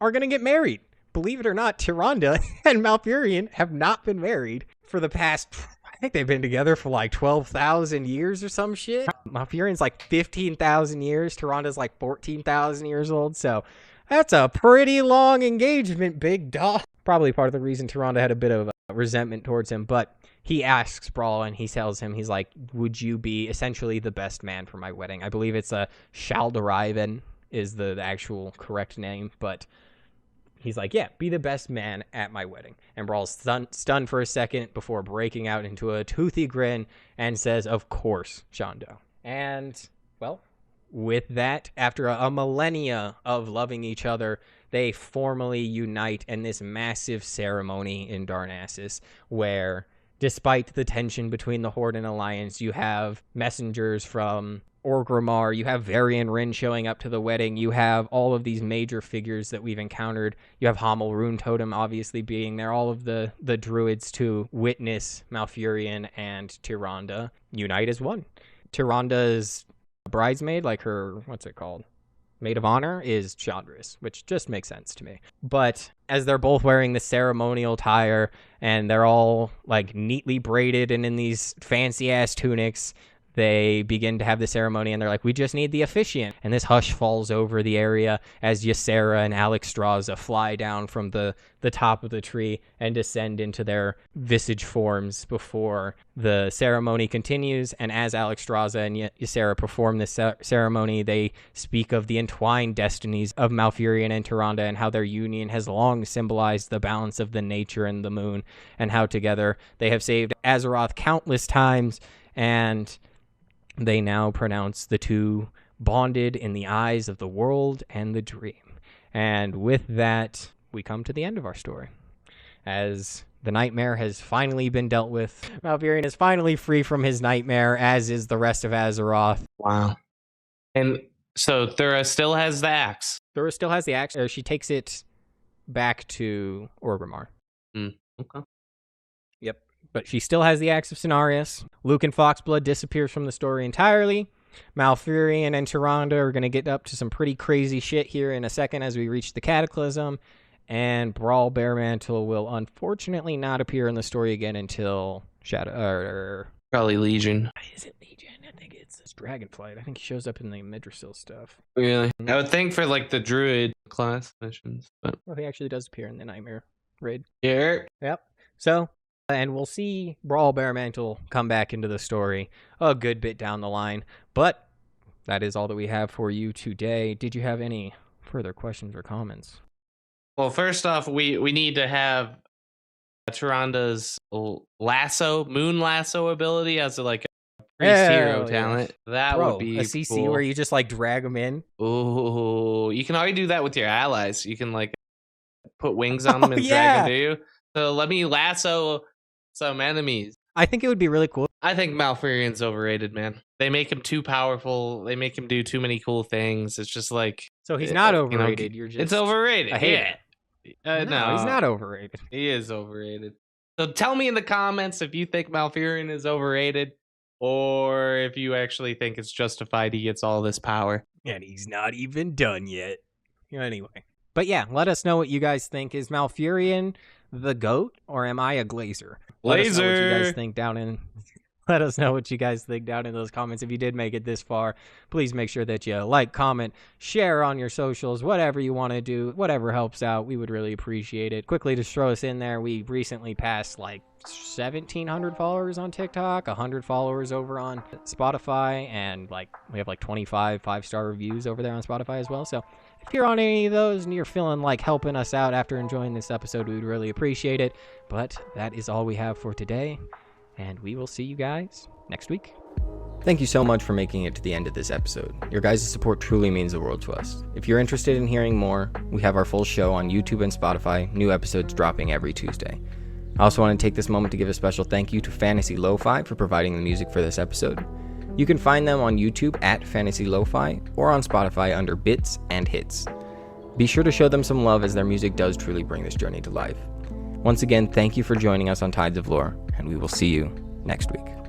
are going to get married. Believe it or not, Tyrande and Malfurion have not been married for the past, I think they've been together for like 12,000 years or some shit. Malfurion's like 15,000 years. Tyrande's like 14,000 years old. So that's a pretty long engagement, big dog. Probably part of the reason Tyrande had a bit of resentment towards him. But he asks Brawl and he tells him, he's like, would you be essentially the best man for my wedding? I believe it's a Shaldariven is the actual correct name. But he's like, yeah, be the best man at my wedding. And Brawl's stunned for a second before breaking out into a toothy grin and says, of course, Shando. And, well, with that, after a millennia of loving each other, they formally unite in this massive ceremony in Darnassus where, despite the tension between the Horde and Alliance, you have messengers from Orgrimmar, you have Varian Wrynn showing up to the wedding, you have all of these major figures that we've encountered, you have Hamuul Runetotem obviously being there, all of the druids to witness Malfurion and Tyrande unite as one. Tyrande's bridesmaid, like her, what's it called? maid of honor is Shandris, which just makes sense to me. But as they're both wearing the ceremonial attire and they're all like neatly braided and in these fancy ass tunics, they begin to have the ceremony and they're like, we just need the officiant. And this hush falls over the area as Ysera and Alexstrasza fly down from the top of the tree and descend into their visage forms before the ceremony continues. And as Alexstrasza and Ysera perform this ceremony, they speak of the entwined destinies of Malfurion and Tyrande and how their union has long symbolized the balance of the nature and the moon, and how together they have saved Azeroth countless times, and they now pronounce the two bonded in the eyes of the world and the dream. And with that, we come to the end of our story. As the nightmare has finally been dealt with, Malfurion is finally free from his nightmare, as is the rest of Azeroth. Wow. And so Thura still has the axe. Thura still has the axe. She takes it back to Orgrimmar. Okay. Yep. But she still has the Axe of Cenarius. Luke and Foxblood disappears from the story entirely. Malfurion and Tyrande are going to get up to some pretty crazy shit here in a second as we reach the Cataclysm. And Brawl Bearmantle will unfortunately not appear in the story again until Probably Legion. Is it Legion? I think it's Dragonflight. I think he shows up in the Midrasil stuff. Really? I would think for like the Druid class missions. But Well, he actually does appear in the Nightmare raid. yeah. Yep. So, and we'll see Brawl Bearmantle come back into the story a good bit down the line. But that is all that we have for you today. Did you have any further questions or comments? Well, first off, we need to have Tyrande's lasso, moon lasso ability as a priest hero talent. That would be a CC cool. where you just like drag them in. Ooh, you can already do that with your allies. You can like put wings on them and drag them to you. So let me lasso some enemies. I think it would be really cool. I think Malfurion's overrated, man. They make him too powerful. They make him do too many cool things. It's just like... So he's not overrated. You're just... It's overrated. Yeah. No, he's not overrated. He is overrated. So tell me in the comments if you think Malfurion is overrated or if you actually think it's justified he gets all this power. And he's not even done yet. Anyway. But yeah, let us know what you guys think. Is Malfurion the GOAT or am I a glazer? Let us know what you guys think down in... Let us know what you guys think down in those comments. If you did make it this far, please make sure that you like, comment, share on your socials, whatever you want to do, whatever helps out. We would really appreciate it. Quickly, just throw us in there. We recently passed like 1,700 followers on TikTok, 100 followers over on Spotify, and like we have like 25 5-star reviews over there on Spotify as well. So if you're on any of those and you're feeling like helping us out after enjoying this episode, we would really appreciate it. But that is all we have for today. And we will see you guys next week. Thank you so much for making it to the end of this episode. Your guys' support truly means the world to us. If you're interested in hearing more, we have our full show on YouTube and Spotify, new episodes dropping every Tuesday. I also want to take this moment to give a special thank you to Fantasy Lo-Fi for providing the music for this episode. You can find them on YouTube at Fantasy Lo-Fi or on Spotify under Bits and Hits. Be sure to show them some love as their music does truly bring this journey to life. Once again, thank you for joining us on Tides of Lore, and we will see you next week.